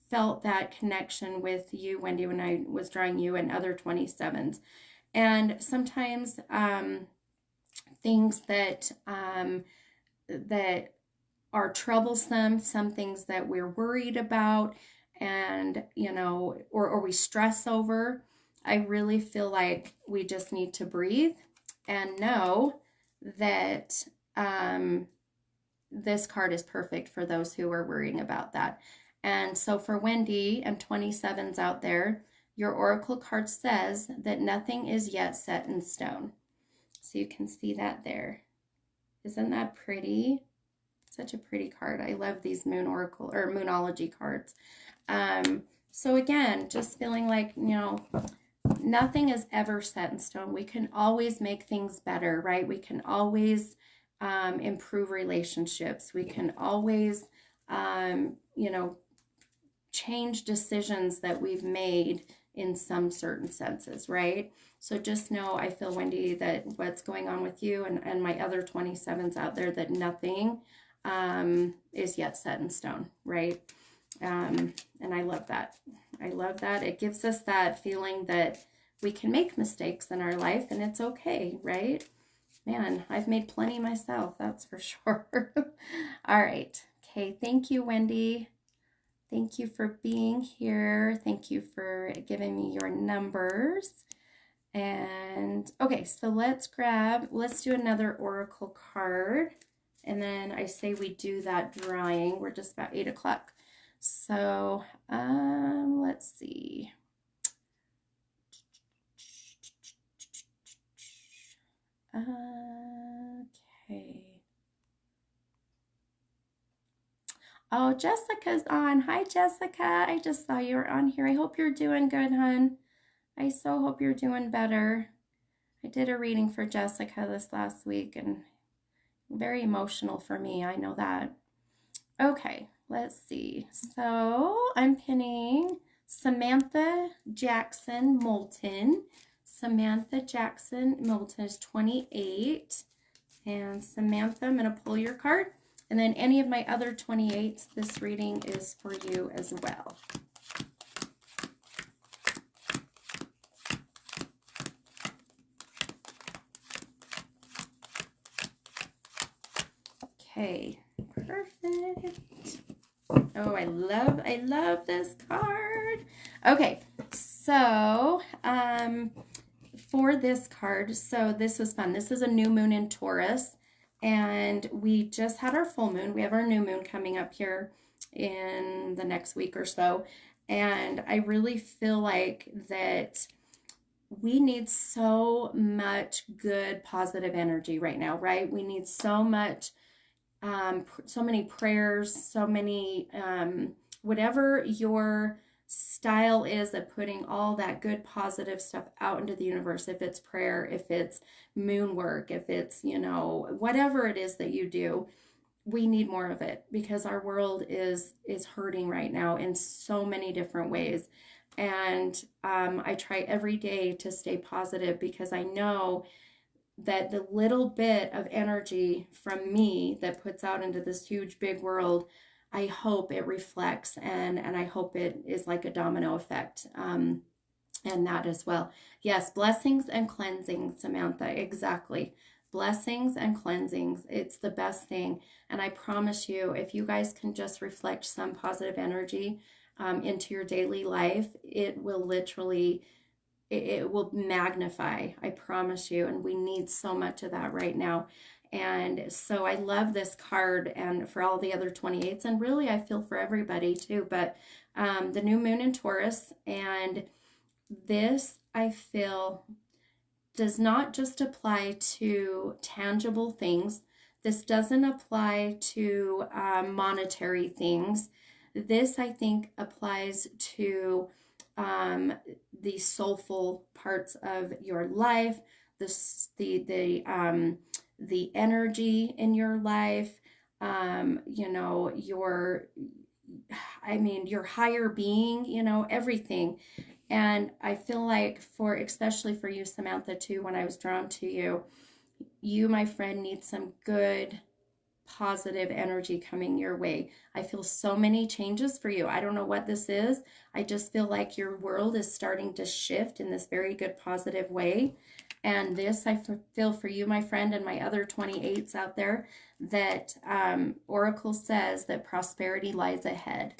felt that connection with you, Wendy, when I was drawing you and other 27s. And sometimes things that are troublesome, some things that we're worried about, and or we stress over, I really feel like we just need to breathe and know that this card is perfect for those who are worrying about that. And so for Wendy and 27s out there, your oracle card says that nothing is yet set in stone. So you can see that there. Isn't that pretty? Such a pretty card. I love these moon oracle or moonology cards. So again, just feeling like, nothing is ever set in stone. We can always make things better, right? We can always improve relationships. We can always, change decisions that we've made in some certain senses, right? So just know, I feel, Wendy, that what's going on with you and my other 27s out there, that nothing is yet set in stone, right? And I love that. I love that. It gives us that feeling that we can make mistakes in our life and it's okay, right? Man, I've made plenty myself, that's for sure. All right. Okay. Thank you, Wendy. Thank you for being here. Thank you for giving me your numbers. And okay, so let's do another oracle card. And then I say we do that drawing. We're just about 8 o'clock. So let's see. Okay. Oh, Jessica's on. Hi, Jessica. I just saw you were on here. I hope you're doing good, hon. I so hope you're doing better. I did a reading for Jessica this last week, and very emotional for me. I know that. Okay, let's see. So I'm pinning Samantha Jackson Moulton. Samantha Jackson Moulton is 28. And Samantha, I'm going to pull your card. And then any of my other 28s, this reading is for you as well. Okay, perfect. Oh, I love this card. Okay, so for this card, so this was fun. This is a new moon in Taurus. And we just had our full moon. We have our new moon coming up here in the next week or so. And I really feel like that we need so much good, positive energy right now, right? We need so much, so many prayers, so many, whatever your style is of putting all that good positive stuff out into the universe, if it's prayer, if it's moon work, if it's whatever it is that you do, we need more of it because our world is hurting right now in so many different ways. And I try every day to stay positive because I know that the little bit of energy from me that puts out into this huge big world, I hope it reflects, and I hope it is like a domino effect. And that as well. Yes, blessings and cleansing, Samantha, exactly. Blessings and cleansings. It's the best thing. And I promise you, if you guys can just reflect some positive energy into your daily life, it will literally, it will magnify. I promise you. And we need so much of that right now. And so I love this card, and for all the other 28s, and really I feel for everybody too, but the new moon in Taurus, and this I feel does not just apply to tangible things. This doesn't apply to monetary things. This, I think, applies to the soulful parts of your life, the energy in your life, your higher being, everything. And I feel like especially for you, Samantha, too, when I was drawn to you, my friend, need some good, positive energy coming your way. I feel so many changes for you. I don't know what this is. I just feel like your world is starting to shift in this very good, positive way. And this, I feel for you, my friend, and my other 28s out there, that Oracle says that prosperity lies ahead.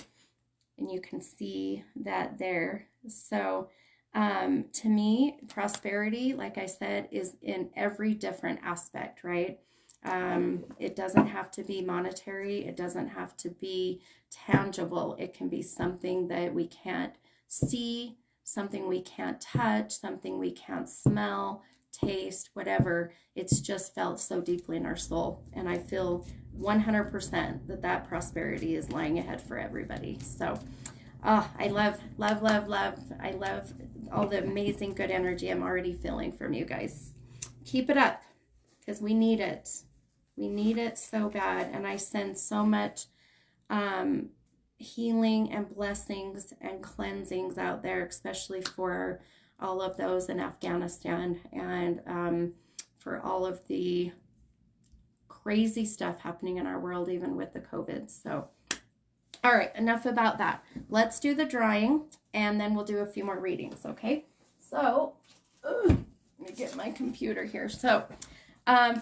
And you can see that there. So to me, prosperity, like I said, is in every different aspect, right? It doesn't have to be monetary. It doesn't have to be tangible. It can be something that we can't see, something we can't touch, something we can't smell, taste, whatever. It's just felt so deeply in our soul. And I feel 100% that prosperity is lying ahead for everybody. So I love. I love all the amazing good energy I'm already feeling from you guys. Keep it up, because we need it. We need it so bad. And I send so much healing and blessings and cleansings out there, especially for all of those in Afghanistan, and for all of the crazy stuff happening in our world, even with the COVID. So, all right, enough about that. Let's do the drawing, and then we'll do a few more readings, okay? So, let me get my computer here. So,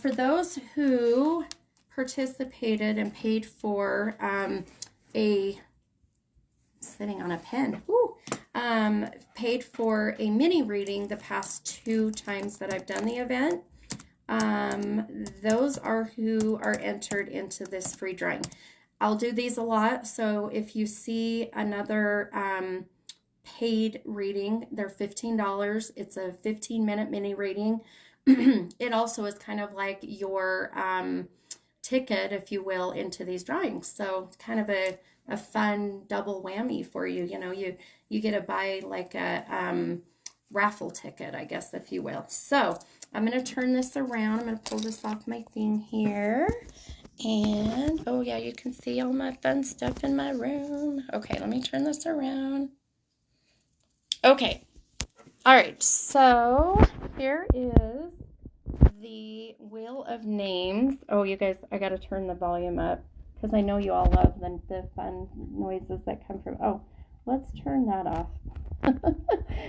for those who participated and paid for sitting on a pen, paid for a mini reading the past 2 times that I've done the event, those are who are entered into this free drawing. I'll do these a lot, so if you see another paid reading, they're $15. It's a 15-minute mini reading. It also is kind of like your ticket, if you will, into these drawings. So it's kind of a fun double whammy for you. You get to buy like a raffle ticket, I guess, if you will. So I'm going to turn this around. I'm going to pull this off my thing here. And, oh yeah, you can see all my fun stuff in my room. Okay, let me turn this around. Okay. All right, so here is the Wheel of Names. Oh, you guys, I got to turn the volume up because I know you all love the fun noises that come from, let's turn that off.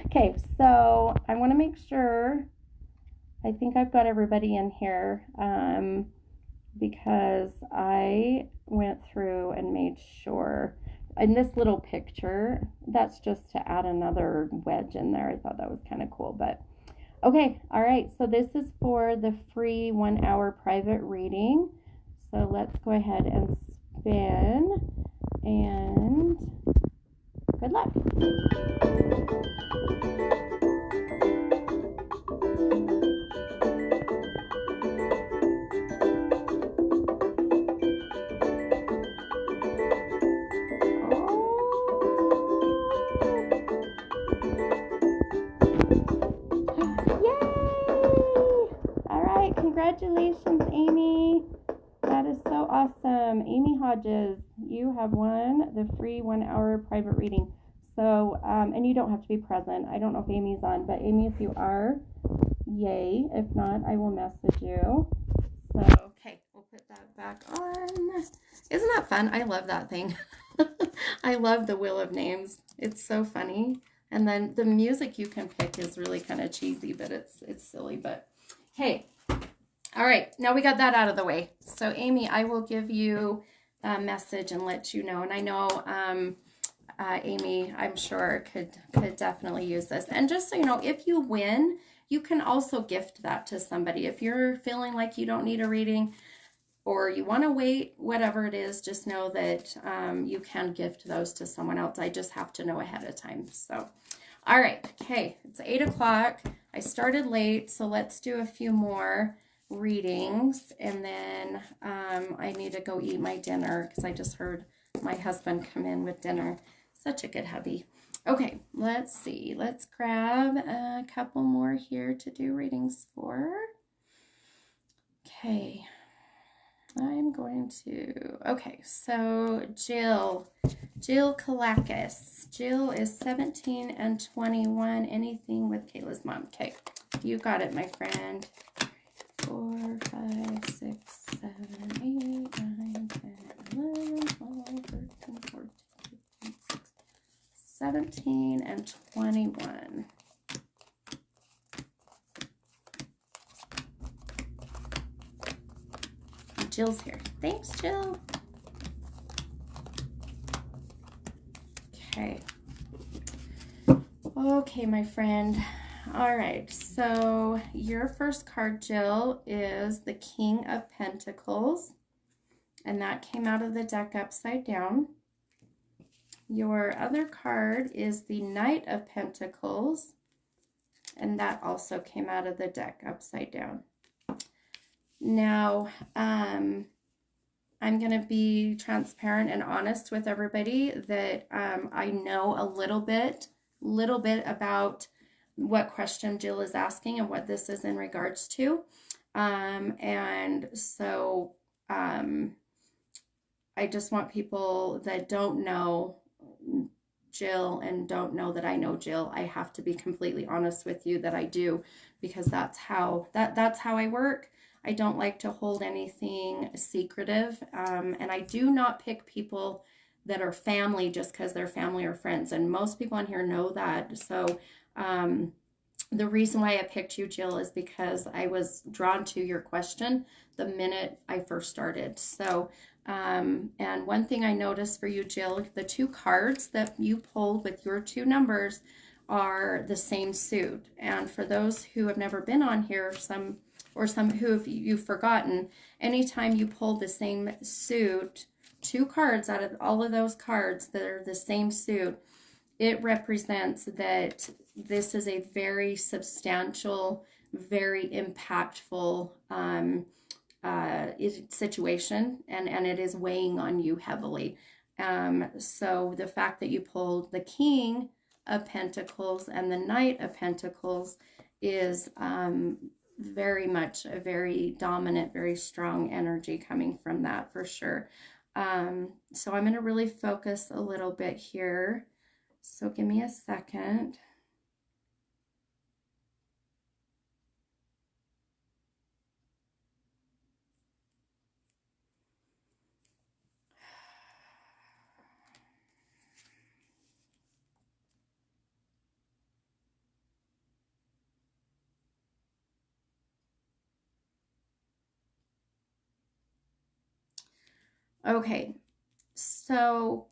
Okay, so I want to make sure, I think I've got everybody in here, because I went through and made sure. In this little picture, that's just to add another wedge in there. I thought that was kind of cool, but okay. All right. So this is for the free 1-hour private reading. So let's go ahead and spin, and good luck. Congratulations, Amy. That is so awesome. Amy Hodges, you have won the free 1 hour private reading. So, and you don't have to be present. I don't know if Amy's on, but Amy, if you are, yay. If not, I will message you. So, okay, we'll put that back on. Isn't that fun? I love that thing. I love the Wheel of Names. It's so funny. And then the music you can pick is really kind of cheesy, but it's silly. But hey, all right, now we got that out of the way. So Amy, I will give you a message and let you know. And I know Amy, I'm sure could definitely use this. And just so you know, if you win, you can also gift that to somebody. If you're feeling like you don't need a reading or you want to wait, whatever it is, just know that you can gift those to someone else. I just have to know ahead of time. So, all right. Okay. It's 8 o'clock. I started late, so let's do a few more readings. And then I need to go eat my dinner because I just heard my husband come in with dinner. Such a good hubby. Okay, let's see. Let's grab a couple more here to do readings for. Okay, I'm going to, okay, so Jill Kalakis. Jill is 17 and 21. Anything with Kayla's mom. Okay, you got it, my friend. 4, 5, 6, 7, 8, 9, 10, 11, 12, 13, 14, 15, 16, 17 and 21. Jill's here. Thanks, Jill. Okay. Okay, my friend. All right, so your first card, Jill, is the King of Pentacles, and that came out of the deck upside down. Your other card is the Knight of Pentacles, and that also came out of the deck upside down. Now, I'm going to be transparent and honest with everybody that I know a little bit about what question Jill is asking and what this is in regards to. And so I just want people that don't know Jill and don't know that I know Jill. I have to be completely honest with you that I do, because that's how I work. I don't like to hold anything secretive. And I do not pick people that are family just because they're family or friends. And most people on here know that. So the reason why I picked you, Jill, is because I was drawn to your question the minute I first started. So, and one thing I noticed for you, Jill, the 2 cards that you pulled with your 2 numbers are the same suit. And for those who have never been on here, some who you've forgotten, anytime you pull the same suit, 2 cards out of all of those cards that are the same suit, it represents that this is a very substantial, very impactful situation, and it is weighing on you heavily. So the fact that you pulled the King of Pentacles and the Knight of Pentacles is very much a very dominant, very strong energy coming from that for sure. So I'm going to really focus a little bit here. So give me a second. Okay, so,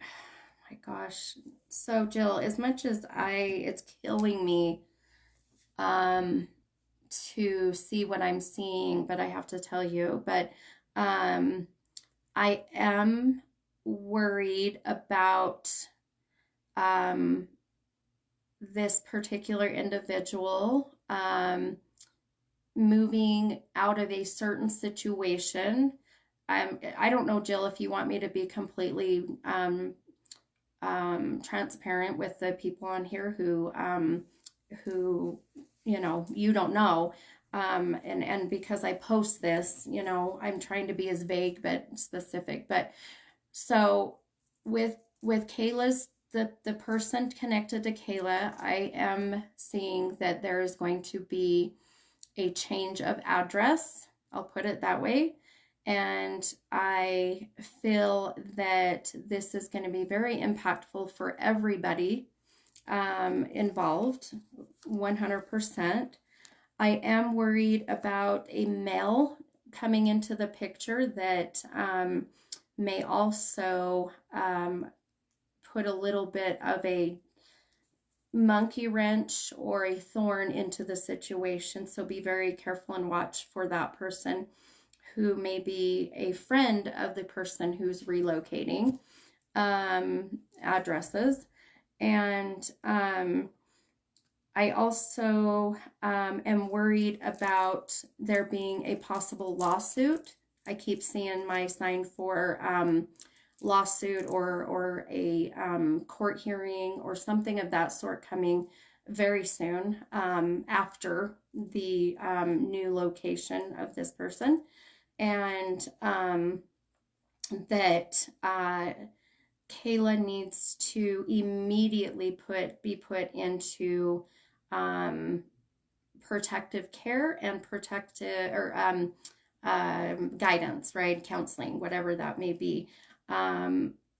my gosh. So Jill, as much as it's killing me to see what I'm seeing, but I have to tell you, but I am worried about this particular individual moving out of a certain situation. I don't know, Jill, if you want me to be completely transparent with the people on here who you know, you don't know. And because I post this, you know, I'm trying to be as vague but specific. But so with Kayla's the person connected to Kayla, I am seeing that there is going to be a change of address. I'll put it that way. And I feel that this is going to be very impactful for everybody involved, 100%. I am worried about a male coming into the picture that may also put a little bit of a monkey wrench or a thorn into the situation. So be very careful and watch for that person who may be a friend of the person who's relocating addresses. And I also am worried about there being a possible lawsuit. I keep seeing my sign for lawsuit or a court hearing or something of that sort coming very soon after the new location of this person. And that Kayla needs to immediately be put into protective care and protective or guidance, right? Counseling, whatever that may be.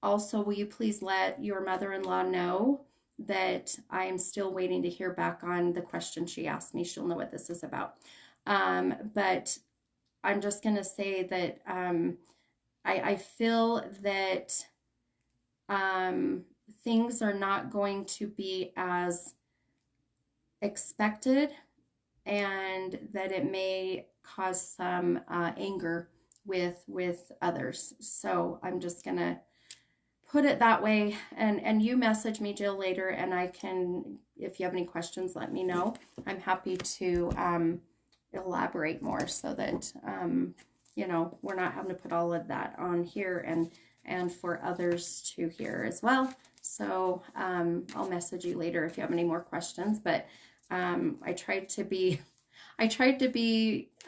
Also, will you please let your mother-in-law know that I am still waiting to hear back on the question she asked me. She'll know what this is about. But I'm just going to say that I feel that things are not going to be as expected, and that it may cause some anger with others. So I'm just gonna put it that way. And you message me, Jill, later, and I can, if you have any questions, let me know. I'm happy to elaborate more so that you know, we're not having to put all of that on here and for others to hear as well. So I'll message you later if you have any more questions. But I tried to be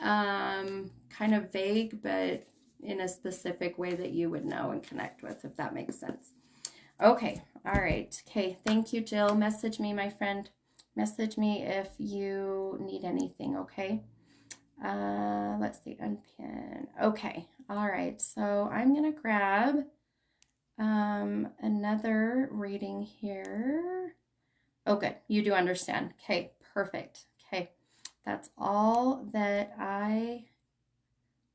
kind of vague, but in a specific way that you would know and connect with, if that makes sense. Okay, all right. Okay, thank you, Jill. Message me, my friend. Message me if you need anything, okay? Let's see, unpin. Okay, all right. So I'm gonna grab another reading here. Oh, good. You do understand. Okay, perfect. Okay, that's all that I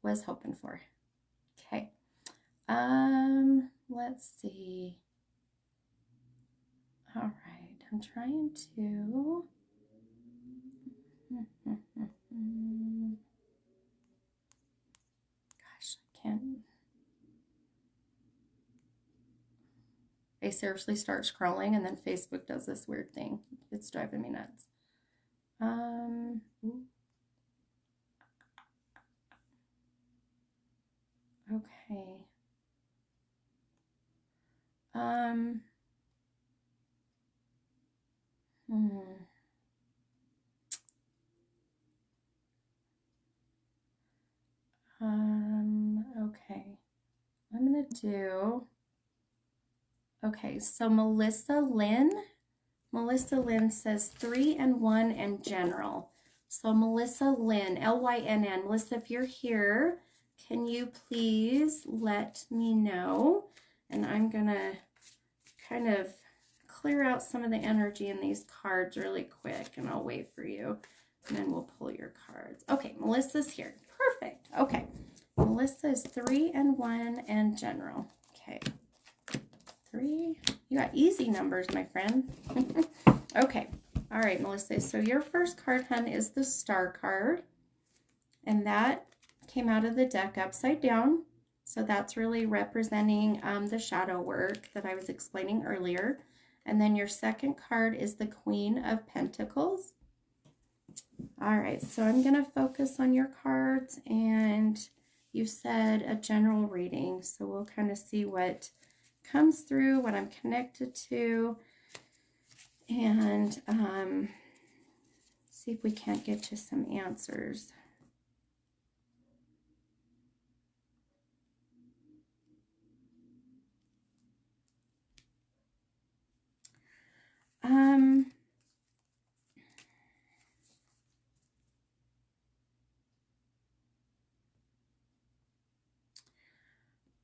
was hoping for. Okay. Let's see. All right, I'm trying to. Gosh, I can't. I seriously start scrolling and then Facebook does this weird thing. It's driving me nuts. Okay. Okay. I'm gonna do. Okay, so Melissa Lynn says 3 and 1 and general. So Melissa Lynn, Lynn. Melissa, if you're here, can you please let me know? And I'm gonna kind of clear out some of the energy in these cards really quick, and I'll wait for you, and then we'll pull your cards. Okay, Melissa's here. Perfect. Okay, Melissa is 3 and 1 and general. Okay. 3. You got easy numbers, my friend. Okay. All right, Melissa. So your first card, hun, is the Star card. And that came out of the deck upside down. So that's really representing the shadow work that I was explaining earlier. And then your second card is the Queen of Pentacles. All right. So I'm going to focus on your cards. And you said a general reading. So we'll kind of see what comes through, what I'm connected to, and see if we can't get to some answers.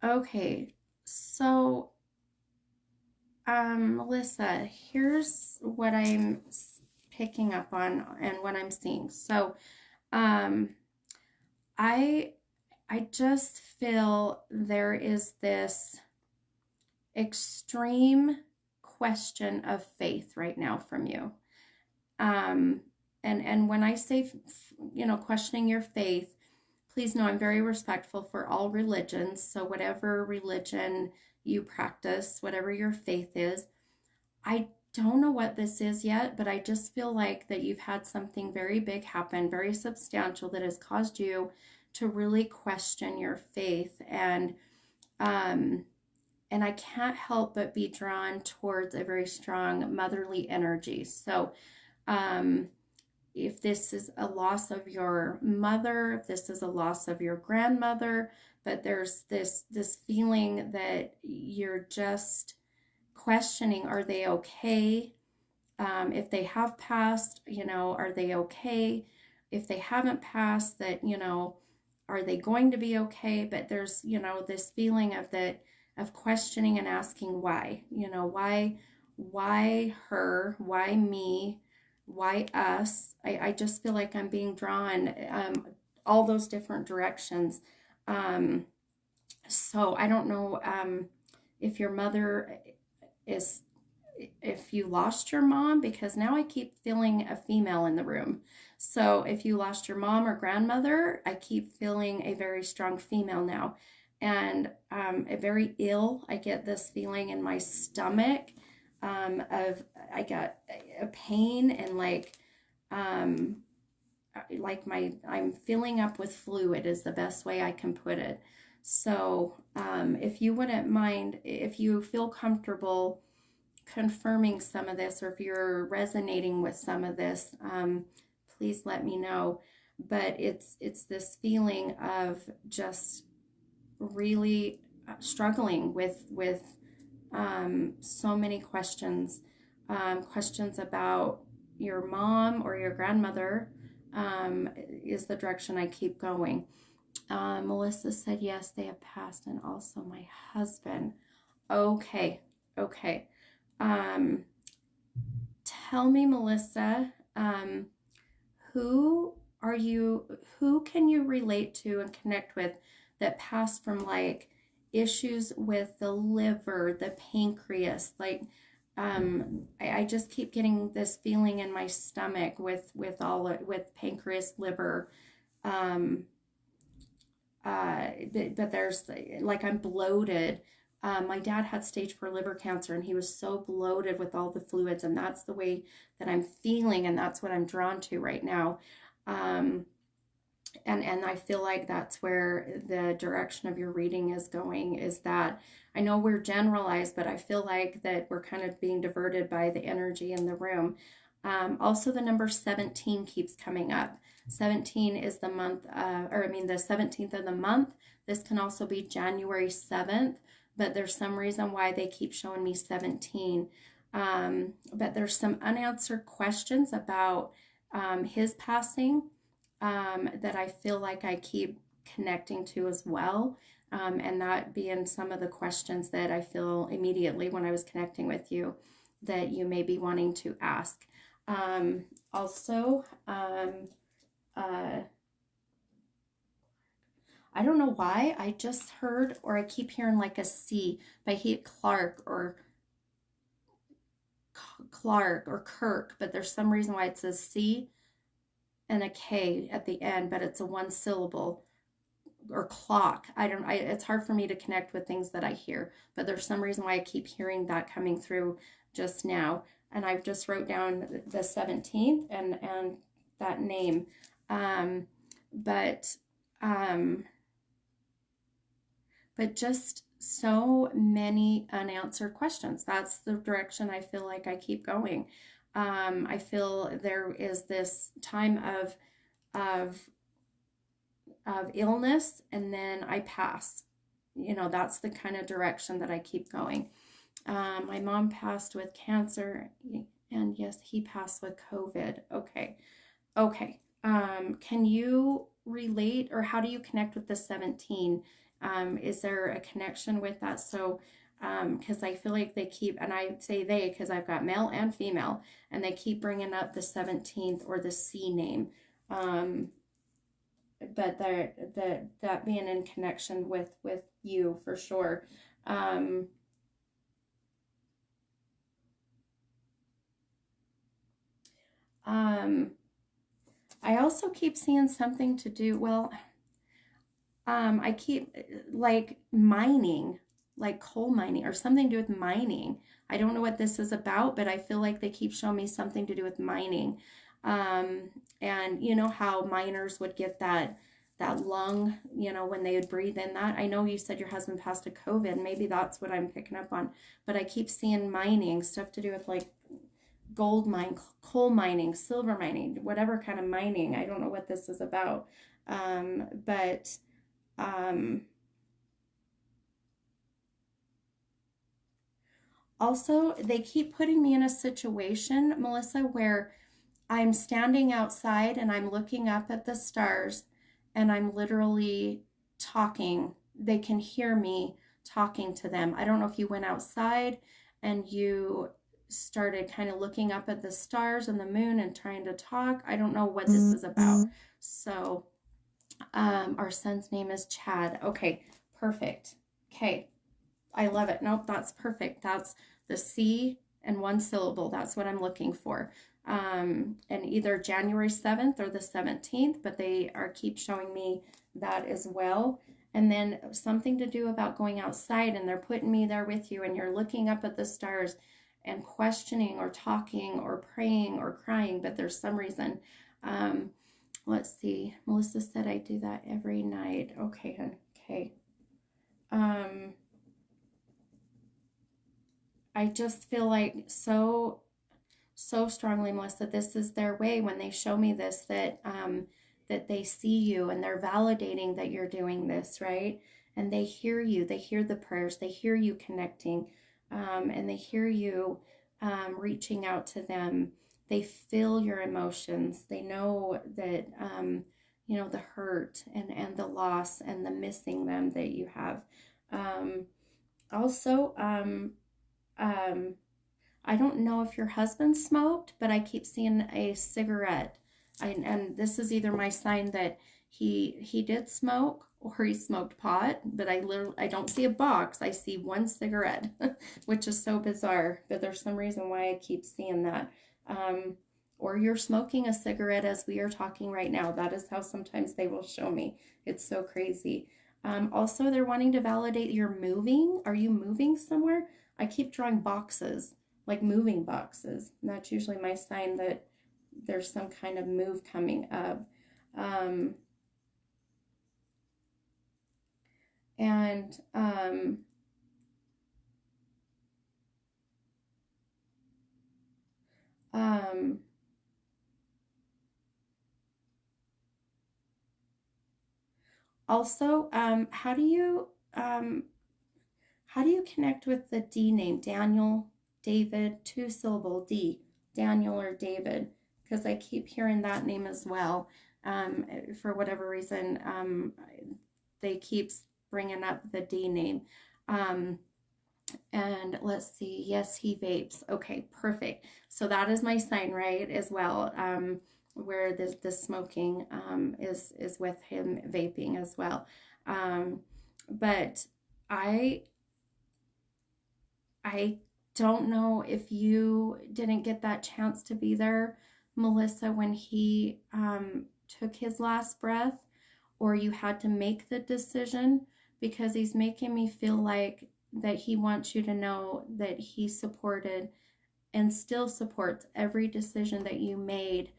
Okay, so Melissa, here's what I'm picking up on and what I'm seeing. So um, I just feel there is this extreme question of faith right now from you. Um, and when I say, questioning your faith, please know I'm very respectful for all religions. So whatever religion you practice, whatever your faith is, I don't know what this is yet, but I just feel like that you've had something very big happen, very substantial, that has caused you to really question your faith. Um, and I can't help but be drawn towards a very strong motherly energy. So, um, if this is a loss of your mother, if this is a loss of your grandmother, but there's this feeling that you're just questioning, are they okay? If they have passed, are they okay? If they haven't passed, that, are they going to be okay? But there's, this feeling of questioning and asking why, why her, why me, why us? I just feel like I'm being drawn all those different directions. So I don't know if your mother is, if you lost your mom, because now I keep feeling a female in the room. So if you lost your mom or grandmother, I keep feeling a very strong female now. And a very ill, I get this feeling in my stomach of, I got a pain and um, I'm filling up with fluid is the best way I can put it. So if you wouldn't mind, if you feel comfortable confirming some of this, or if you're resonating with some of this, please let me know. But it's this feeling of just really struggling with so many questions, questions about your mom or your grandmother, is the direction I keep going. Melissa said yes, they have passed, and also my husband. Okay, okay. Um, Tell me, Melissa, who are you, who can you relate to and connect with that passed from issues with the liver, the pancreas, I just keep getting this feeling in my stomach with with pancreas, liver, um, but there's I'm bloated. My dad had stage 4 liver cancer, and he was so bloated with all the fluids, and that's the way that I'm feeling, and that's what I'm drawn to right now. Um, and I feel like that's where the direction of your reading is going, is that I know we're generalized, but I feel like that we're kind of being diverted by the energy in the room. Also, the number 17 keeps coming up. 17 is the month, the 17th of the month. This can also be January 7th, but there's some reason why they keep showing me 17. But there's some unanswered questions about his passing that I feel like I keep connecting to as well. And that being some of the questions that I feel immediately when I was connecting with you that you may be wanting to ask. Also, I don't know why, I just heard, or I keep hearing like a C by Clark or Clark or Kirk, but there's some reason why it says C and a K at the end, but it's a one syllable, or clock. It's hard for me to connect with things that I hear, but there's some reason why I keep hearing that coming through just now. And I've just wrote down the 17th and that name. Um, but, um, but just so many unanswered questions. That's the direction I feel like I keep going. I feel there is this time of of illness, and then I pass. You know, that's the kind of direction that I keep going. My mom passed with cancer, and yes, he passed with COVID. Okay. Okay. Can you relate, or how do you connect with the 17? Is there a connection with that? So, because I feel like they keep, and I say they because I've got male and female, and they keep bringing up the 17th or the C name. Um, but that being in connection with you for sure. Um, um, I also keep seeing something to do, well, I keep like mining, like coal mining or something to do with mining. I don't know what this is about, but I feel like they keep showing me something to do with mining. Um, and you know how miners would get that lung, you know, when they would breathe in that. I know you said your husband passed to COVID. Maybe that's what I'm picking up on. But I keep seeing mining, stuff to do with like gold mine, coal mining, silver mining, whatever kind of mining. I don't know what this is about. But um, also, they keep putting me in a situation, Melissa, where I'm standing outside and I'm looking up at the stars and I'm literally talking. They can hear me talking to them. I don't know if you went outside and you started kind of looking up at the stars and the moon and trying to talk. I don't know what this is about. So, our son's name is Chad. Okay, perfect. Okay, I love it. Nope, that's perfect. That's the C and one syllable. That's what I'm looking for. And either January 7th or the 17th, but they are keep showing me that as well. And then something to do about going outside, and they're putting me there with you, and you're looking up at the stars and questioning or talking or praying or crying, but there's some reason. Um, let's see. Melissa said I do that every night. Okay, hun. Okay. Um, I just feel like so strongly, Melissa, this is their way when they show me this, that they see you and they're validating that you're doing this, right? And they hear you, they hear the prayers, they hear you connecting, and they hear you reaching out to them. They feel your emotions. They know that you know, the hurt and the loss and the missing them that you have. Um, also, um, I don't know if your husband smoked, but I keep seeing a cigarette. And this is either my sign that he did smoke or he smoked pot, but I don't see a box. I see one cigarette, which is so bizarre. But there's some reason why I keep seeing that. Um, or you're smoking a cigarette as we are talking right now. That is how sometimes they will show me. It's so crazy. Also, they're wanting to validate you're moving. Are you moving somewhere? I keep drawing boxes, like moving boxes. And that's usually my sign that there's some kind of move coming up. Um, and um, also, how do you connect with the D name, Daniel, David, two syllable D, Daniel or David? Because I keep hearing that name as well. For whatever reason, they keep bringing up the D name. Um, and let's see, yes, he vapes. Okay, perfect. So that is my sign, right, as well. Where the smoking is with him vaping as well. But I I don't know if you didn't get that chance to be there, Melissa, when he took his last breath, or you had to make the decision, because he's making me feel like that he wants you to know that he supported and still supports every decision that you made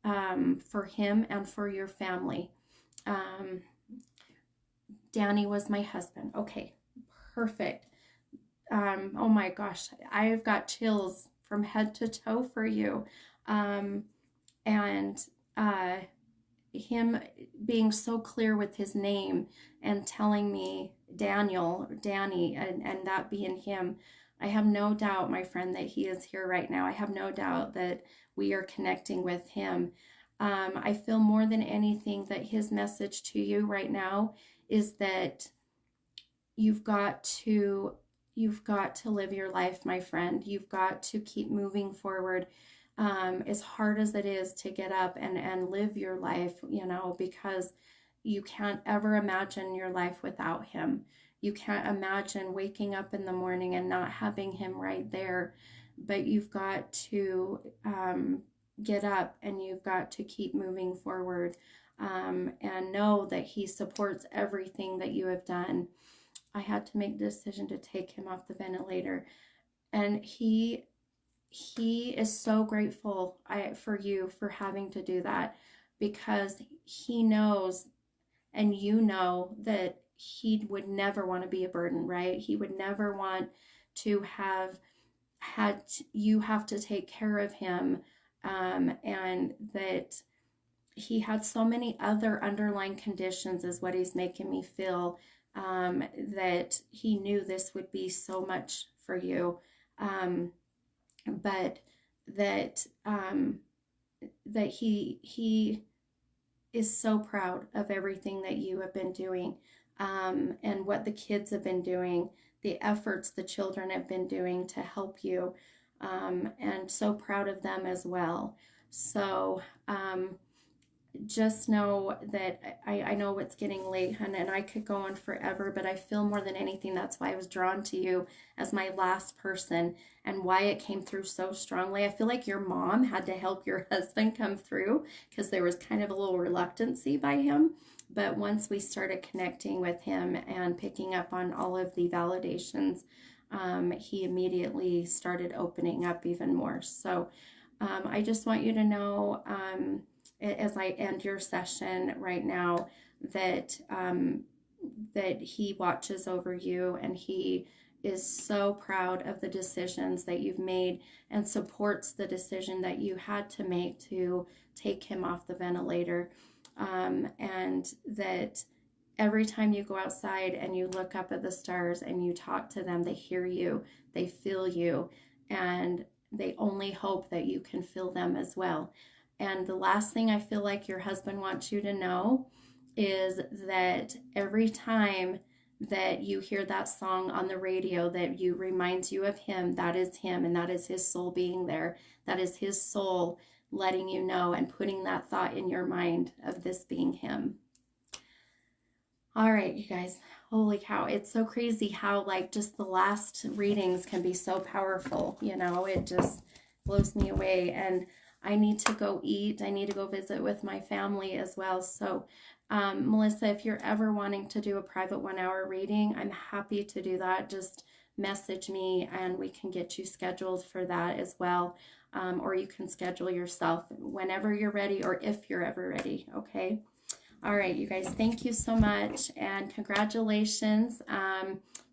for him and for your family. Um, Danny was my husband. Okay, perfect. Oh my gosh, I've got chills from head to toe for you. And him being so clear with his name and telling me Daniel, or Danny, and that being him, I have no doubt, my friend, that he is here right now. I have no doubt that we are connecting with him. I feel more than anything that his message to you right now is that you've got to live your life, my friend. You've got to keep moving forward. As hard as it is to get up and live your life, because you can't ever imagine your life without him. You can't imagine waking up in the morning and not having him right there. But you've got to get up, and you've got to keep moving forward, and know that he supports everything that you have done. I had to make the decision to take him off the ventilator, and he is so grateful for you for having to do that, because he knows, and you know, that he would never want to be a burden, right? He would never want to have had you have to take care of him, and that he had so many other underlying conditions is what he's making me feel, that he knew this would be so much for you, but that that he is so proud of everything that you have been doing, and what the kids have been doing, the efforts the children have been doing to help you, and so proud of them as well. So just know that I know it's getting late, and I could go on forever, but I feel more than anything that's why I was drawn to you as my last person, and why it came through so strongly. I feel like your mom had to help your husband come through, because there was kind of a little reluctancy by him. But once we started connecting with him and picking up on all of the validations, he immediately started opening up even more. So I just want you to know, as I end your session right now, that that he watches over you, and he is so proud of the decisions that you've made, and supports the decision that you had to make to take him off the ventilator, and that every time you go outside and you look up at the stars and you talk to them, they hear you, they feel you, and they only hope that you can feel them as well. And the last thing I feel like your husband wants you to know is that every time that you hear that song on the radio that you reminds you of him, that is him, and that is his soul being there. That is his soul letting you know and putting that thought in your mind of this being him. All right, you guys, holy cow. It's so crazy how like just the last readings can be so powerful. It just blows me away. And I need to go eat. I need to go visit with my family as well. So, Melissa, if you're ever wanting to do a private 1-hour reading, I'm happy to do that. Just message me and we can get you scheduled for that as well. Or you can schedule yourself whenever you're ready, or if you're ever ready. Okay. All right, you guys, thank you so much. And congratulations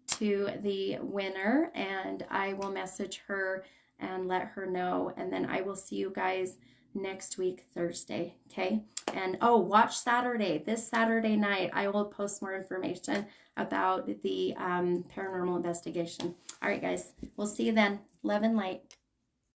to the winner. And I will message her and let her know, and then I will see you guys next week, Thursday, okay? And watch Saturday. This Saturday night, I will post more information about the paranormal investigation. All right, guys, we'll see you then. Love and light.